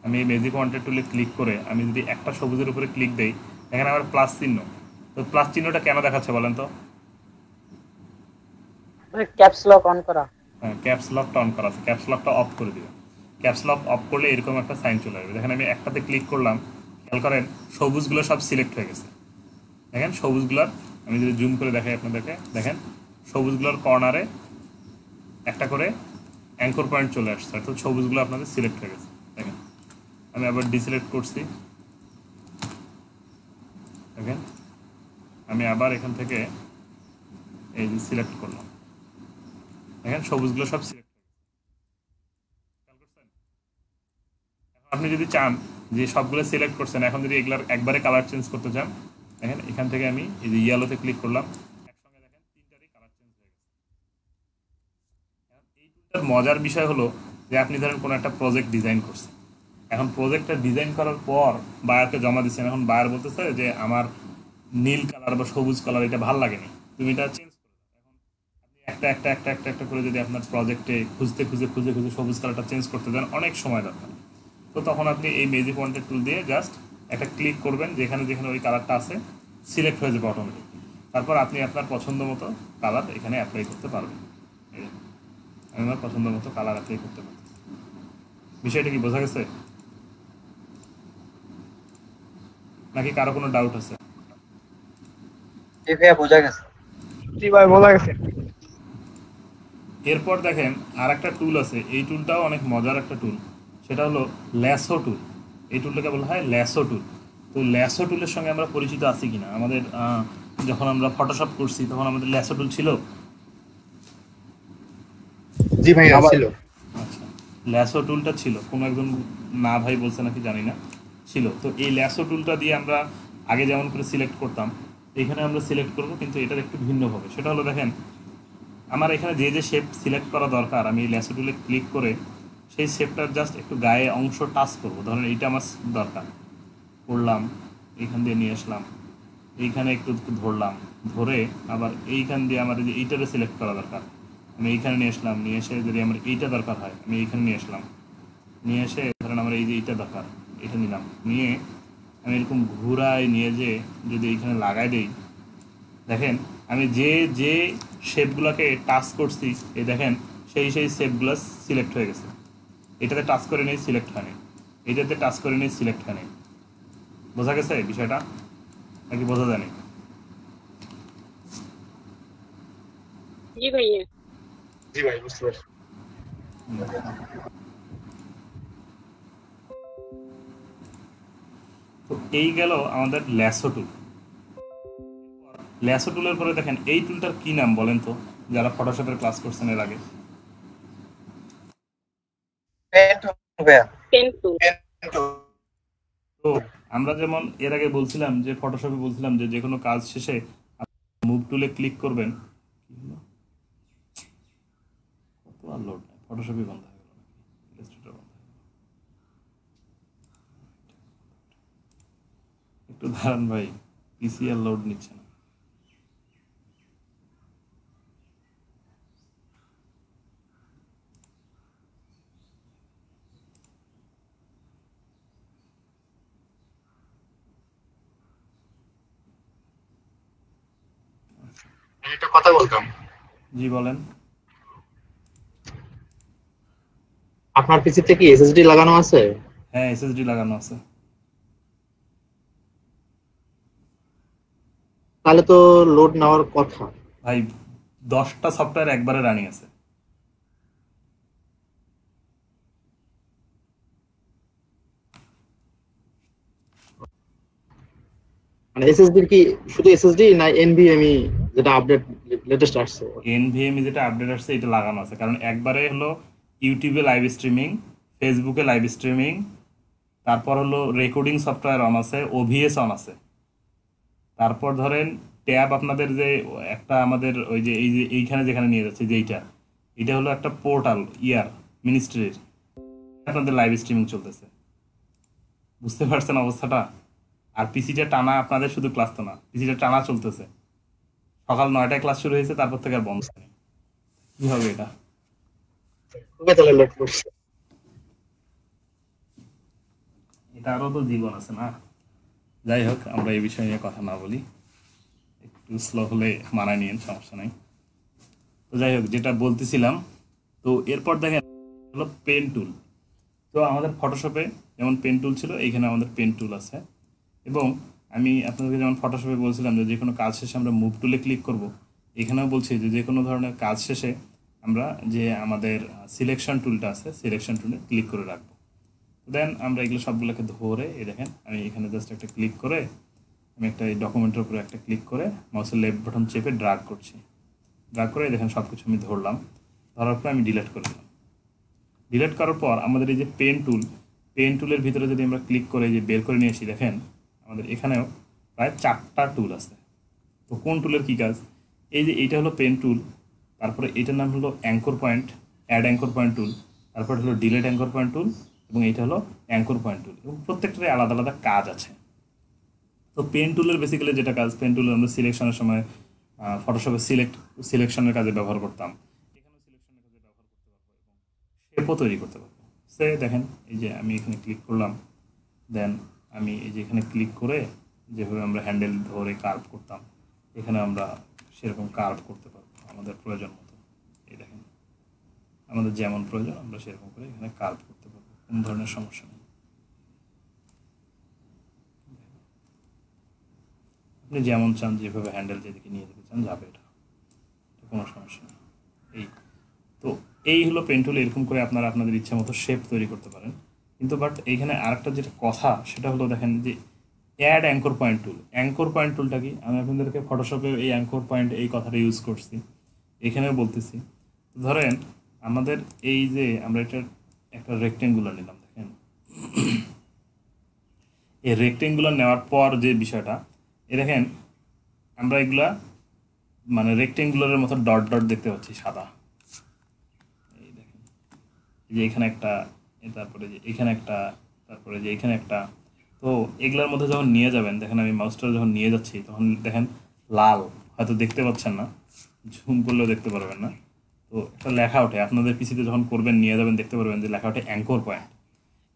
আমি এই ম্যাজিক ওয়ান্টেড টুলে ক্লিক করে আমি যদি একটা সবুজের উপরে ক্লিক দেই, এখানে আমার প্লাস চিহ্ন। তো প্লাস চিহ্নটা কেন দেখাচ্ছে বলেন তো? ক্যাপস লক অন করা। হ্যাঁ, ক্যাপস লকটা অন করা আছে, ক্যাপস লকটা অফ করে দিবেন। ক্যাপস লক অফ করলে এরকম একটা সাইন চলে আসবে। দেখেন আমি একটাতে ক্লিক করলাম, খেয়াল করেন সবুজগুলো সব সিলেক্ট হয়ে গেছে। দেখেন সবুজগুলোর, আমি যদি জুম করে দেখাই আপনাদেরকে, দেখেন সবুজগুলোর কর্নারে একটা করে অ্যাঙ্কর পয়েন্ট চলে আসছে, অর্থাৎ সবুজগুলো আপনাদের সিলেক্ট হয়ে গেছে। দেখেন আমি আবার ডিসিলেক্ট করছি, দেখেন আমি আবার এখান থেকে এই যে সিলেক্ট করলাম, দেখেন সবুজগুলো সব সিলেক্ট হয়ে গেছে। খেয়াল করছেন? এখন আপনি যদি চান যে সবগুলো সিলেক্ট করছেন, এখন যদি এগুলার একবারে কালার চেঞ্জ করতে চান, দেখেন এখান থেকে আমি এই যে ইয়েলোতে ক্লিক করলাম, একসঙ্গে দেখেন তিনটারই কালার চেঞ্জ হয়ে গেছে। এই টুলটার মজার বিষয় হলো যে আপনি ধরেন কোনো একটা প্রজেক্ট ডিজাইন করছেন, এখন প্রজেক্টটা ডিজাইন করার পর বায়ারকে জমা দিচ্ছেন। এখন বায়ার বলতেছে যে আমার নীল কালার বা সবুজ কালার এটা ভালো লাগেনি, তুমি এটা চেঞ্জ করে দাও। এখন আপনি একটা একটা একটা একটা একটা করে যদি আপনার প্রজেক্টে খুঁজতে খুঁজে সবুজ কালারটা চেঞ্জ করতে দেন, অনেক সময় দরকার। তো তখন আপনি এই ম্যাজিক ওয়ান্টেড টুল দিয়ে জাস্ট একটা ক্লিক করবেন, যেখানে যেখানে ওই কালারটা আছে সিলেক্ট হয়ে যাবে অটোমেটিক। তারপর আপনি আপনার পছন্দ মতো কালার এখানে অ্যাপ্লাই করতে পারবেন। আমি আমার পছন্দ মতো কালার অ্যাপ্লাই করতে পারবেন। বিষয়টা কি বোঝা গেছে নাকি কারো কোনো ডাউট আছে? জি ভাইয়া বোঝা গেছে। জি ভাই বোঝা গেছে। এরপর দেখেন আর একটা টুল আছে, এই টুলটাও অনেক মজার একটা টুল, সেটা হলো ল্যাসো টুল। এই টুলটাকে বলা হয় ল্যাসো টুল। তো ল্যাসো টুলের সঙ্গে আমরা পরিচিত আছি কিনা? আমাদের যখন আমরা ফটোশপ করছি তখন আমাদের ল্যাসো টুল ছিল। জি ভাইয়া ছিল। আচ্ছা, ল্যাসো টুলটা ছিল, কোনো একজন না ভাই বলছে নাকি জানি না, ছিল। তো এই ল্যাসো টুলটা দিয়ে আমরা আগে যেমন করে সিলেক্ট করতাম, এখানে আমরা সিলেক্ট করব, কিন্তু এটার একটু ভিন্নভাবে। সেটা হলো দেখেন, আমার এখানে যে যে শেপ সিলেক্ট করা দরকার, আমি এই ল্যাসো টুলে ক্লিক করে সেই শেপটার জাস্ট একটু গায়ে অংশ টাচ করব। ধরেন এইটা আমার দরকার, করলাম, এইখান দিয়ে নিয়ে আসলাম, এইখানে একটু ধরলাম, ধরে আবার এইখান দিয়ে আমার যে এইটারে সিলেক্ট করা দরকার, আমি এইখানে নিয়ে আসলাম, নিয়ে এসে যদি আমার এইটা দরকার হয় আমি এইখানে নিয়ে আসলাম, নিয়ে এসে ধরেন আমার এই যে এইটা দরকার, এটা নিলাম, নিয়ে আমি এরকম ঘুরায় নিয়ে যে যদি এইখানে লাগাই দেই, দেখেন আমি যে যে শেপগুলোকে টাচ করছি, এই দেখেন সেই সেই শেপগুলো সিলেক্ট হয়ে গেছে। এটাতে টাচ করে নেই, সিলেক্ট হয়নি, এইটাতে টাচ করে নেই, সিলেক্ট হয়নি। বোঝা গেছে বিষয়টা নাকি বোঝা যায়নি? জি ভাইয়া। জি ভাই বুঝতে পারছি। তো এই গেল আমাদের ল্যাসো টুল। ল্যাসো টুলের পরে দেখেন এই টুলটার কি নাম বলেন তো, যারা ফটোশপের ক্লাস করছেন এর আগে? পেন টুল ভাইয়া। Pen tool. তো আমরা যেমন এর আগে বলছিলাম যে ফটোশপে বলছিলাম যে যে কোনো কাজ শেষে মুভ টুলে ক্লিক করবেন। কি হলো? কত আর লোড নেই, ফটোশপই বন্ধ হয়ে গেল, ইলাস্ট্রেটর বন্ধ হয়ে গেল। একটু দাঁড়ান ভাই, পিসি আর লোড নিচ্ছে না। আমি একটা কথা বলতাম, জি বলেন। আপনার পিসিতে কি এসএসডি লাগানো আছে? হ্যাঁ, এসএসডি লাগানো আছে। তাহলে তো লোড নেওয়ার কথা। ভাই 10টা সফটওয়্যার একবারে রানিং আছে। মানে এসএসডি কি শুধু এসএসডি না এনভিএমই যেটা আপডেট লেটেস্ট আসছে? এনভিএমই যেটা আপডেট আসছে এটা লাগানো আছে, কারণ একবারে হলো ইউটিউবে লাইভ স্ট্রিমিং, ফেসবুকে লাইভ স্ট্রিমিং, তারপর হলো রেকর্ডিং সফটওয়্যার অন আছে, ওভিএস অন আছে। তারপর ধরেন ট্যাব আপনাদের যে একটা আমাদের ওই যে এই যে এইখানে যেখানে নিয়ে যাচ্ছে যে এইটা হলো একটা পোর্টাল মিনিস্ট্রির, আপনাদের লাইভ স্ট্রিমিং চলতেছে। বুঝতে পারছেন অবস্থাটা? আর পিসিটা টানা, আপনাদের শুধু ক্লাস তো না, পিসিটা টানা চলতেছে। সকাল 9টায় ক্লাস শুরু হয়েছে, তারপর থেকে আর বন্ধ হয়নি। কি হবে এটা? খুবই তাহলে লোড করছে। এটা আরও তো জীবন আছে না? যাই হোক, আমরা এই বিষয় নিয়ে কথা না বলি, একটু স্লো হলে মানায় নিন, সমস্যা নাই। তো যাই হোক, যেটা বলতেছিলাম, তো এরপর দেখেন হলো পেন টুল। তো আমাদের ফটোশপে যেমন পেন টুল ছিল, এইখানে আমাদের পেন টুল আছে। এবং আমি আপনাদেরকে যেমন ফটোশপে বলছিলাম যে যে কোনো কাজ শেষে আমরা মুভ টুলে ক্লিক করব, এখানেও বলছি যে যে কোনো ধরনের কাজ শেষে আমরা যে আমাদের সিলেকশন টুলটা আছে, সিলেকশন টুলে ক্লিক করে রাখবো। দেন আমরা এগুলো সবগুলোকে ধরে, এই দেখেন আমি এখানে জাস্ট একটা ক্লিক করে, আমি একটা এই ডকুমেন্টের উপরে একটা ক্লিক করে মাউসের লেফট বাটন চেপে ড্রাগ করছি। ড্রাগ করে দেখেন সব কিছু আমি ধরলাম, ধরার পর আমি ডিলিট করে দিলাম। ডিলিট করার পর আমাদের এই যে পেন টুল, পেন টুলের ভিতরে যদি আমরা ক্লিক করে যে বের করে নিয়ে আসি, দেখেন আমাদের এখানেও প্রায় 4টা টুল আছে। তো কোন টুলের কী কাজ? এই যে এইটা হলো পেন টুল, তারপরে এটার নাম হলো anchor point, add anchor point tool, তারপর হলো ডিলেট অ্যাঙ্কর পয়েন্ট টুল, এবং এইটা হলো অ্যাঙ্কর পয়েন্ট টুল, এবং প্রত্যেকটারই আলাদা আলাদা কাজ আছে। তো পেন টুলের বেসিক্যালি যেটা কাজ, পেন টুল আমরা সিলেকশনের সময় ফটোশপে সিলেকশনের কাজে ব্যবহার করতাম, এখানেও সিলেকশনের কাজে ব্যবহার করতে পারবো, এবং শেপও তৈরি করতে পারবো। সে দেখেন এই যে আমি এখানে ক্লিক করলাম, দেন আমি এই যে এখানে ক্লিক করে যেভাবে আমরা হ্যান্ডেল ধরে কার্ভ করতাম, এখানে আমরা সেরকম কার্ভ করতে পারবো আমাদের প্রয়োজন মতো। এই দেখেন আমাদের যেমন প্রয়োজন আমরা সেরকম করে এখানে কার্ভ করতে পারবো, কোনো ধরনের সমস্যা নেই। আপনি যেমন চান যেভাবে হ্যান্ডেল যেদিকে নিয়ে যেতে চান যাবে, এটা কোনো সমস্যা নেই। এই তো এই হলো পেন টুল, এরকম করে আপনারা আপনাদের ইচ্ছা মতো শেপ তৈরি করতে পারেন। কিন্তু বাট এইখানে আরেকটা যেটা কথা সেটা হলো দেখেন যে add anchor point tool. Anchor point টুলটা কি, আমি আপনাদেরকে ফটোশপে এই অ্যাঙ্কর পয়েন্ট এই কথাটা ইউজ করছি, এখানেও বলতেছি। ধরেন আমাদের এই যে আমরা এটা একটা রেক্টেঙ্গুলার নিলাম, দেখেন এই রেক্টেঙ্গুলার নেওয়ার পর যে বিষয়টা, এ দেখেন আমরা এগুলা মানে রেক্টেঙ্গুলারের মতো ডট ডট দেখতে পাচ্ছি সাদা। এই দেখেন এই যে এখানে একটা, তারপরে যে এখানে একটা, তারপরে যে এখানে একটা। তো এগুলোর মধ্যে যখন নিয়ে যাবেন, দেখেন আমি মাউসটা যখন নিয়ে যাচ্ছি তখন দেখেন লাল, হয়তো দেখতে পাচ্ছেন না, ঝুম করলেও দেখতে পারবেন না। তো একটা লেখা ওঠে, আপনাদের পিসিতে যখন করবেন নিয়ে যাবেন দেখতে পারবেন যে লেখা ওঠে অ্যাঙ্কর পয়েন্ট।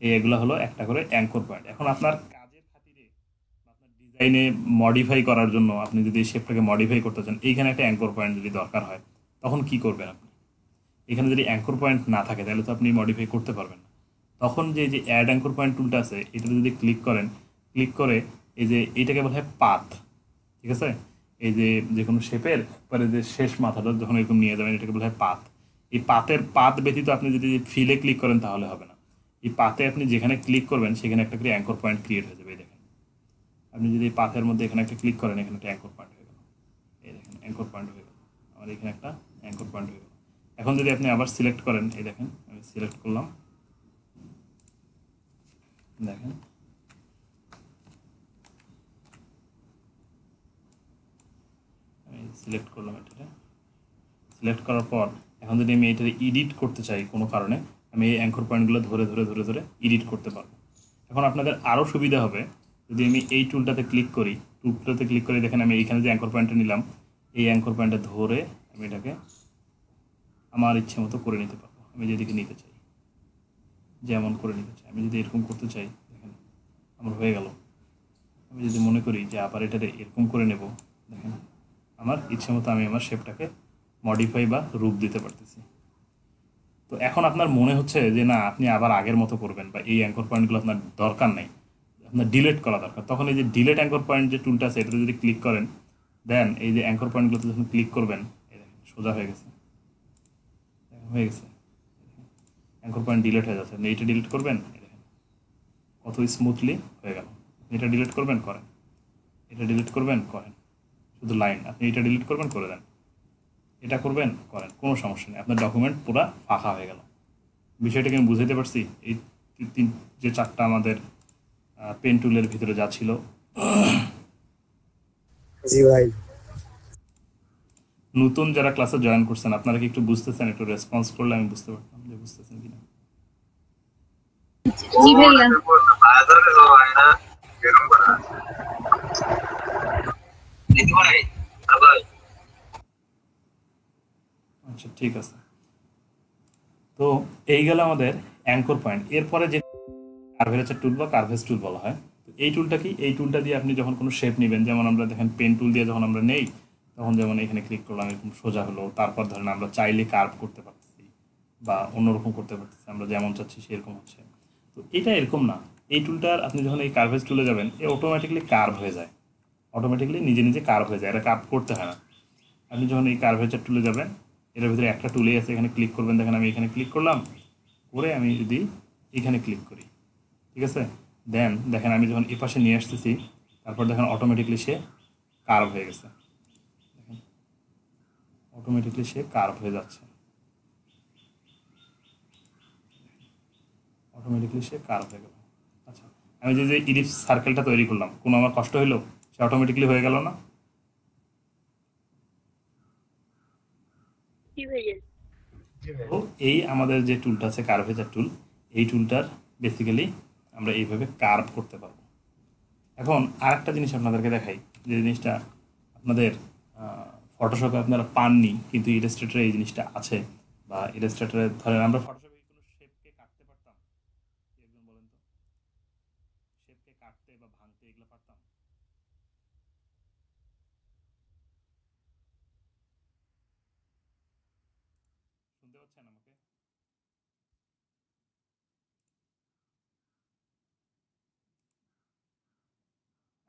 এগুলো হলো একটা করে অ্যাঙ্কর পয়েন্ট। এখন আপনার কাজের খাতিরে আপনার ডিজাইনে মডিফাই করার জন্য আপনি যদি এই শেপটাকে মডিফাই করতে চান, এইখানে একটা অ্যাঙ্কর পয়েন্ট যদি দরকার হয় তখন কি করবেন আপনি? এখানে যদি অ্যাঙ্কর পয়েন্ট না থাকে তাহলে তো আপনি মডিফাই করতে পারবেন না। তখন যে যে অ্যাড অ্যাঙ্কর পয়েন্ট টুলটা আছে এটাতে যদি ক্লিক করেন, ক্লিক করে এই যে এইটাকে বলা হয় পাথ, ঠিক আছে? এই যে যে কোনো শেপের পরে যে শেষ মাথাটা যখন এরকম নিয়ে যাবেন এটাকে বলা হয় পাথ। এই পাথের পাথ ব্যতীত আপনি যদি ফিলে ক্লিক করেন তাহলে হবে না। এই পাথে আপনি যেখানে ক্লিক করবেন সেখানে একটা করে অ্যাঙ্কর পয়েন্ট ক্রিয়েট হয়ে যাবে। এই দেখেন আপনি যদি এই পাথের মধ্যে এখানে একটা ক্লিক করেন, এখানে একটা অ্যাঙ্কর পয়েন্ট হয়ে গেল। এই দেখেন অ্যাঙ্কর পয়েন্ট হয়ে গেল, আমার এখানে একটা অ্যাঙ্কর পয়েন্ট হয়ে গেল। এখন যদি আপনি আবার সিলেক্ট করেন, এই দেখেন আমি সিলেক্ট করলাম, দেখেন আমি সিলেক্ট করলাম, এটা সিলেক্ট করার পর এখন যদি আমি এটা এডিট করতে চাই কোনো কারণে, আমি এই অ্যাঙ্কর পয়েন্টগুলো ধরে ধরে ধরে ধরে এডিট করতে পারবো। এখন আপনাদের আরও সুবিধা হবে যদি আমি এই টুলটাতে ক্লিক করি, টুলটাতে ক্লিক করে দেখেন আমি এইখানে যে অ্যাঙ্কর পয়েন্টটা নিলাম, এই অ্যাঙ্কর পয়েন্টটা ধরে আমি এটাকে আমার ইচ্ছে মতো করে নিতে পারবো। আমি যেদিকে নিতে চাই যেমন করে নিতে চাই, আমি যদি এরকম করতে চাই দেখেন আমার হয়ে গেল। আমি যদি মনে করি যে আবার এটাতে এরকম করে নেব, দেখেন আমার ইচ্ছে মতো আমি আমার শেপটাকে মডিফাই বা রূপ দিতে পারতেছি। তো এখন আপনার মনে হচ্ছে যে না আপনি আবার আগের মতো করবেন বা এই অ্যাঙ্কর পয়েন্টগুলো আপনার দরকার নেই, আপনার ডিলিট করা দরকার, তখন এই যে ডিলিট অ্যাঙ্কর পয়েন্ট যে টুলটা আছে এটাতে যদি ক্লিক করেন, দেন এই যে অ্যাঙ্কর পয়েন্টগুলোতে যখন ক্লিক করবেন, এই দেখেন সোজা হয়ে গেছে, হয়ে গেছে অ্যাঙ্কর পয়েন্ট ডিলিট হয়ে যাচ্ছে। এইটা ডিলিট করবেন, এই দেখেন কত স্মুথলি হয়ে গেল। এটা ডিলিট করবেন, করেন, এটা ডিলিট করবেন, করেন, শুধু লাইন, আপনি এটা ডিলিট করবেন, করে দেন, এটা করবেন, করেন, কোনো সমস্যা নেই, আপনার ডকুমেন্ট পুরো ফাঁকা হয়ে গেল। বিষয়টাকে আমি বুঝাইতে পারছি? এই তিন যে চারটা আমাদের পেন টুলের ভিতরে যা ছিল। জি ভাই। নতুন যারা ক্লাসে জয়েন করছেন আপনারা কি একটু বুঝতেছেন? একটু রেসপন্স করলে আমি বুঝতে পারতাম যে বুঝতেছেন কিনা। জি ভাইয়া। আচ্ছা ঠিক আছে। তো এই গেল আমাদের অ্যাঙ্কর পয়েন্ট। এরপরে যে কার্ভেচার টুল বা কার্ভেজ টুল বলা হয়, তো এই টুলটা কি, এই টুলটা দিয়ে আপনি যখন কোনো শেপ নেবেন, যেমন আমরা দেখেন পেন টুল দিয়ে যখন আমরা নেই তখন যেমন এখানে ক্লিক করলাম এরকম সোজা হলো, তারপর ধরেন আমরা চাইলে কার্ভ করতে পারতেছি বা অন্যরকম করতে পারতেছি, আমরা যেমন চাচ্ছি সেরকম হচ্ছে। তো এটা এরকম না, এই টুলটার আপনি যখন এই কার্ভেজ টুলে যাবেন এ অটোমেটিকলি কার্ভ হয়ে যায়, অটোমেটিকলি নিজে নিজে কার্ভ হয়ে যায়, এটা কার্ভ করতে হয় না। আপনি যখন এই কার্ভেচার টুলে যাবেন, এর ভিতরে একটা টুলেই আছে, এখানে ক্লিক করবেন, দেখেন আমি এখানে ক্লিক করলাম, করে আমি যদি এখানে ক্লিক করি, ঠিক আছে, দেন দেখেন আমি যখন এই পাশে নিয়ে আসতেছি তারপর দেখেন অটোমেটিকলি সে কার্ভ হয়ে গেছে, দেখেন অটোমেটিকলি সে কার্ভ হয়ে যাচ্ছে, অটোমেটিকলি সে কার্ভ হয়ে গেল। আচ্ছা আমি যে যে ইলিপস সার্কেলটা তৈরি করলাম কোনো আমার কষ্ট হইলো? সে অটোমেটিকলি হয়ে গেল না? জি ভাইয়া। তো এই আমাদের যে টুলটা আছে কার্ভেচার টুল, এই টুলটার বেসিক্যালি আমরা এইভাবে কার্ভ করতে পারবো। এখন আরেকটা জিনিস আপনাদেরকে দেখাই, যে জিনিসটা আপনাদের ফটোশপে আপনারা পাননি কিন্তু ইলাস্ট্রেটরে এই জিনিসটা আছে, বা ইলাস্ট্রেটরে ধরেন আমরা ফটোশপে কোনো শেপকে কাটতে পারতাম, কাটতে বা ভাঙতে এগুলো পারতাম? শুনতে পাচ্ছেন আমাকে?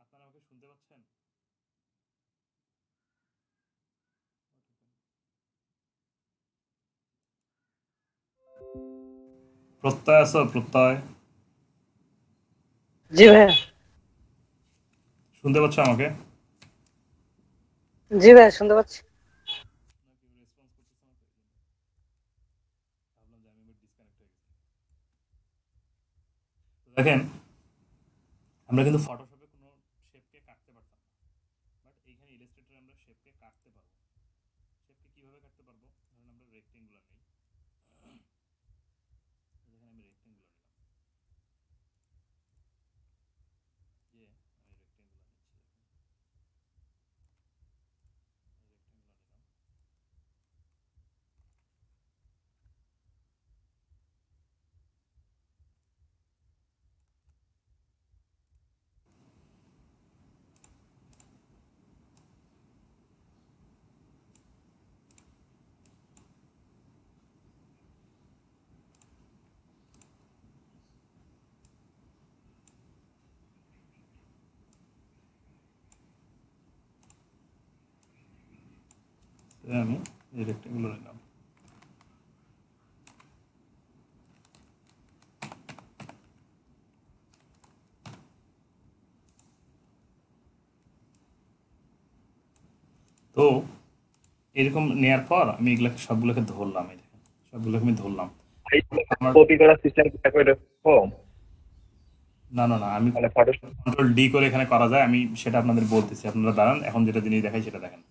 আপনারা আমাকে শুনতে পাচ্ছেন? প্রত্যয় আছো? প্রত্যয় জি ভাইয়া। শুনতে পাচ্ছ আমাকে? জি ভাইয়া শুনতে পাচ্ছি। নাকি রেসপন্স করতেছ না? তো ভাবলাম যে আমি ডিসকানেক্ট হয়ে গেছি। তো দেখেন, আমরা কিন্তু ফটোশপে কোনো শেপকে কাটতে পারতাম না, বাট এইখানে ইলাস্ট্রেটরে আমরা শেপকে কাটতে পারবো। শেপকে কিভাবে কাটতে পারবো? ধরুন আমরা রেক্টেঙ্গুলার নেই, যেখানে আমি রেক্টেঙ্গুলার নিলাম, যে আমি রেক্টেঙ্গুলার নিচ্ছি, রেক্টেঙ্গুলার নিলাম। আমি এই রেক্টেঙ্গুলার নিলাম। তো এরকম নেয়ার পর আমি এগুলোকে সবগুলোকে ধরলাম, এই দেখেন সবগুলোকে আমি ধরলাম। আমার কপি করার সিস্টেম কি করে কম? না না না, আমি মানে ফটোশপ কন্ট্রোল ডি করে এখানে করা যায়, আমি সেটা আপনাদের বলতেছি, আপনারা দাঁড়ান, এখন যেটা জিনিস দেখাই সেটা দেখেন।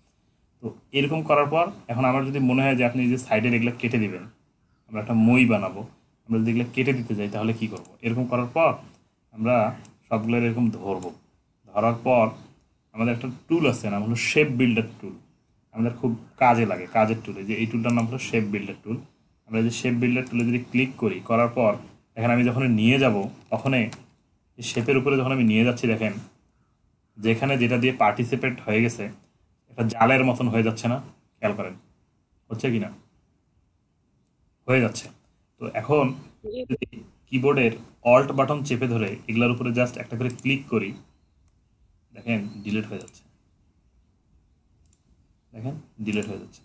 তো এরকম করার পর এখন আমার যদি মনে হয় যে আপনি যে সাইডের এগুলো কেটে দিবেন, আমরা একটা মই বানাবো, আমরা যদি এগুলো কেটে দিতে যাই তাহলে কি করব? এরকম করার পর আমরা সবগুলো এরকম ধরবো, ধরার পর আমাদের একটা টুল আছে, নাম হলো শেপ বিল্ডার টুল। আমাদের খুব কাজে লাগে, কাজের টুলে, যে এই টুলটার নাম হলো শেপ বিল্ডার টুল। আমরা যে শেপ বিল্ডার টুলে যদি ক্লিক করি, করার পর এখানে আমি যখন নিয়ে যাব, তখনই এই শেপের উপরে যখন আমি নিয়ে যাচ্ছি, দেখেন যেখানে যেটা দিয়ে পার্টিসিপেট হয়ে গেছে একটা জালের মতন হয়ে যাচ্ছে না? খেয়াল করেন, হচ্ছে কি না? হয়ে যাচ্ছে। তো এখন জি যদি কিবোর্ডের অল্ট বাটন চেপে ধরে এগুলোর উপরে জাস্ট একটা করে ক্লিক করি, দেখেন ডিলিট হয়ে যাচ্ছে, দেখেন ডিলিট হয়ে যাচ্ছে।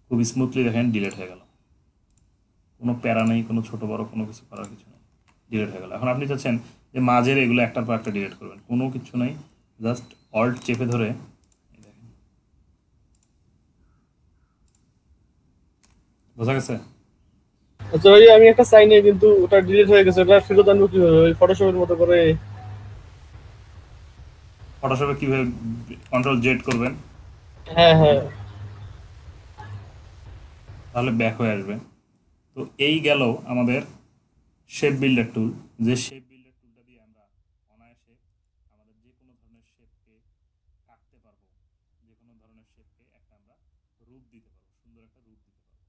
খুব স্মুথলি দেখেন ডিলিট হয়ে গেল, কোনো প্যারা নেই, কোনো ছোট বড় কোনো কিছু করার কিছু নেই, ডিলিট হয়ে গেল। এখন আপনি চাচ্ছেন যে মাঝের এগুলো একটার পর একটা ডিলিট করবেন, কোনো কিছু নেই, জাস্ট অল্ট চেপে ধরে এই দেখেন, বোঝা গেছে? আচ্ছা ভাই, আমি একটা চাই নাই কিন্তু ওটা ডিলিট হয়ে গেছে, ওটা ফেরত আনবো কিভাবে ওই ফটোশপের মতো করে? ফটোশপে কীভাবে কন্ট্রোল জেড করবেন, হ্যাঁ হ্যাঁ। তাহলে ব্যাক হয়ে আসবে। তো এই গেল আমাদের শেপ বিল্ডার টুল, যে শেপ বিল্ডার টুলটা দিয়ে আমরা অনায়াসে আমাদের যে কোনো ধরনের শেপকে কাটতে পারবো, যে কোনো ধরনের শেপকে একটা আমরা রূপ দিতে পারবো, সুন্দর একটা রূপ দিতে পারবো।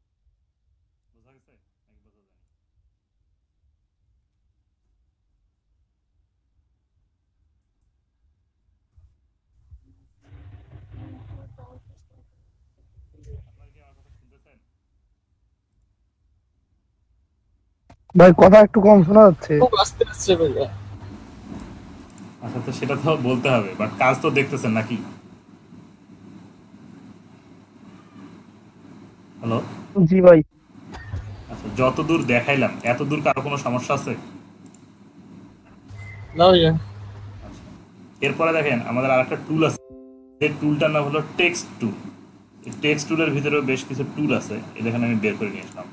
বোঝা গেছে নাকি বোঝা যায়নি? আপনারা কি আমার কথা শুনতেছেন? ভাই কথা একটু কম শোনা যাচ্ছে। খুব আস্তে আসছে ভাইয়া। আচ্ছা, তো সেটা তো বলতে হবে, বাট কাজ তো দেখতেছেন নাকি? হ্যালো? জি ভাই। আচ্ছা, যত দূর দেখাইলাম এত দূর কারো কোনো সমস্যা আছে? না ভাইয়া। আচ্ছা, এরপরে দেখেন আমাদের আর একটা টুল আছে, যে টুলটার নাম হলো টেক্সট টুল। এই টেক্সট টুলের ভিতরেও বেশ কিছু টুল আছে, এই দেখেন আমি বের করে নিয়ে আসলাম,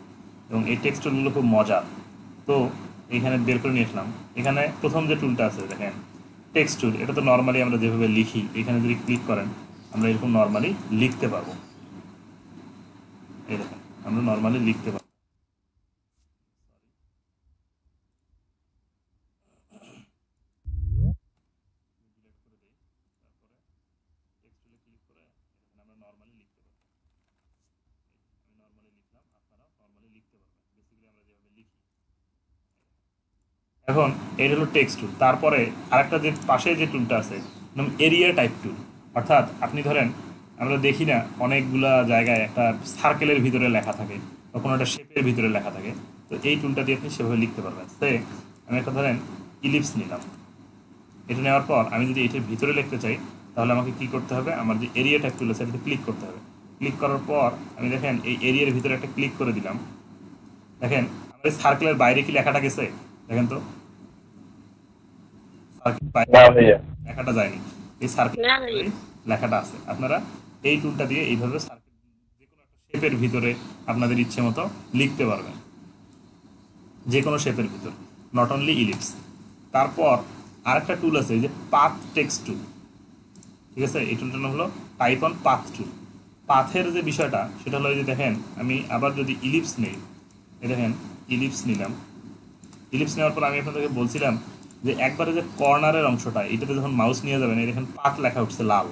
এবং এই টেক্সট টুলগুলো খুব মজার। তো এইখানে বের করে নিয়ে আসলাম। এখানে প্রথম যে টুলটা আছে দেখেন, টেক্সট টুল, এটা তো নর্মালি আমরা যেভাবে লিখি, এখানে যদি ক্লিক করেন আমরা এরকম নর্মালি লিখতে পারবো। এই দেখেন আমরা নর্মালি লিখতে পারবো। ডিলিট করে দিই, তারপরে টেক্সট টুলে ক্লিক করে দেখেন আমরা নর্মালি লিখতে পারবো। আমি নর্মালি লিখলাম, আপনারা নর্মালি লিখতে পারবেন। বেসিক্যালি আমরা যেভাবে লিখি। এখন এটা হলো টেক্সট টুল। তারপরে আরেকটা যে পাশে যে টুলটা আছে এরিয়া টাইপ টুল, অর্থাৎ আপনি ধরেন আমরা দেখি না অনেকগুলা জায়গায় একটা সার্কেলের ভিতরে লেখা থাকে বা কোনো একটা শেপের ভিতরে লেখা থাকে, তো এই টুলটা দিয়ে আপনি সেভাবে লিখতে পারবেন। সে আমি একটা ধরেন ইলিপস নিলাম, এটা নেওয়ার পর আমি যদি এটার ভিতরে লিখতে চাই তাহলে আমাকে কি করতে হবে, আমার যে এরিয়া টাইপ টুল আছে এটাতে ক্লিক করতে হবে। ক্লিক করার পর আমি দেখেন এই এরিয়ার ভিতরে একটা ক্লিক করে দিলাম, দেখেন আমার এই সার্কেলের বাইরে কি লেখাটা গেছে, দেখেন তো লেখাটা যায়নি, এই সার্কেল না ভাইয়া। লেখাটা আছে। আপনারা এই টুলটা দিয়ে এইভাবে সার্কেল যে কোনো একটা শেপের ভিতরে আপনাদের ইচ্ছে মতো লিখতে পারবেন, যে কোনো শেপের ভিতর, নট অনলি ইলিপস। তারপর আরেকটা টুল আছে যে পাথ টেক্সট টুল, ঠিক আছে, এই টুলটার নাম হলো টাইপ অন পাথ টুল। পাথের যে বিষয়টা সেটা হলো যে দেখেন আমি আবার যদি ইলিপস নেই, এই দেখেন ইলিপস নিলাম, ইলিপস নেওয়ার পর আমি আপনাদেরকে বলছিলাম যে একবারে যে কর্নারের অংশটা এটাতে যখন মাউস নিয়ে যাবেন এই দেখেন পাথ লেখা উঠছে লাল,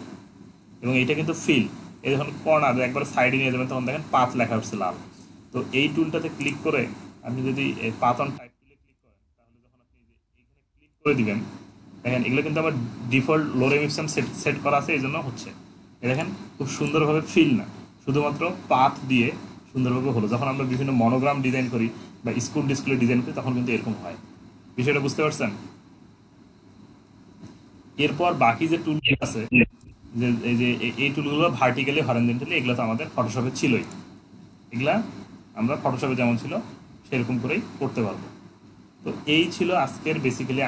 এবং এইটা কিন্তু ফিল, এই যখন কর্নার একবারে সাইডে নিয়ে যাবেন তখন দেখেন পাথ লেখা উঠছে লাল। তো এই টুলটাতে ক্লিক করে আপনি যদি পাথ অন টাইপ টুলে ক্লিক করেন তাহলে যখন আপনি এইখানে ক্লিক করে দিবেন দেখেন এগুলো কিন্তু আমার ডিফল্ট লোরেম ইপসন সেট করা আছে, এই জন্য হচ্ছে। এই দেখেন খুব সুন্দরভাবে ফিল না, শুধুমাত্র পাথ দিয়ে সুন্দরভাবে হলো। যখন আমরা বিভিন্ন মনোগ্রাম ডিজাইন করি বা স্কুল ডিসপ্লে ডিজাইন করি তখন কিন্তু এরকম হয়। বিষয়টা বুঝতে পারছেন? এরপর বাকি যে টুলগুলো আছে, যে এই যে এই টুলগুলো ভার্টিক্যালি হরিজন্টালি, এগুলো তো আমাদের ফটোশপে ছিলই, এগুলা আমরা ফটোশপে যেমন ছিল সেরকম করেই করতে পারবো। তো এই ছিল আজকের বেসিক্যালি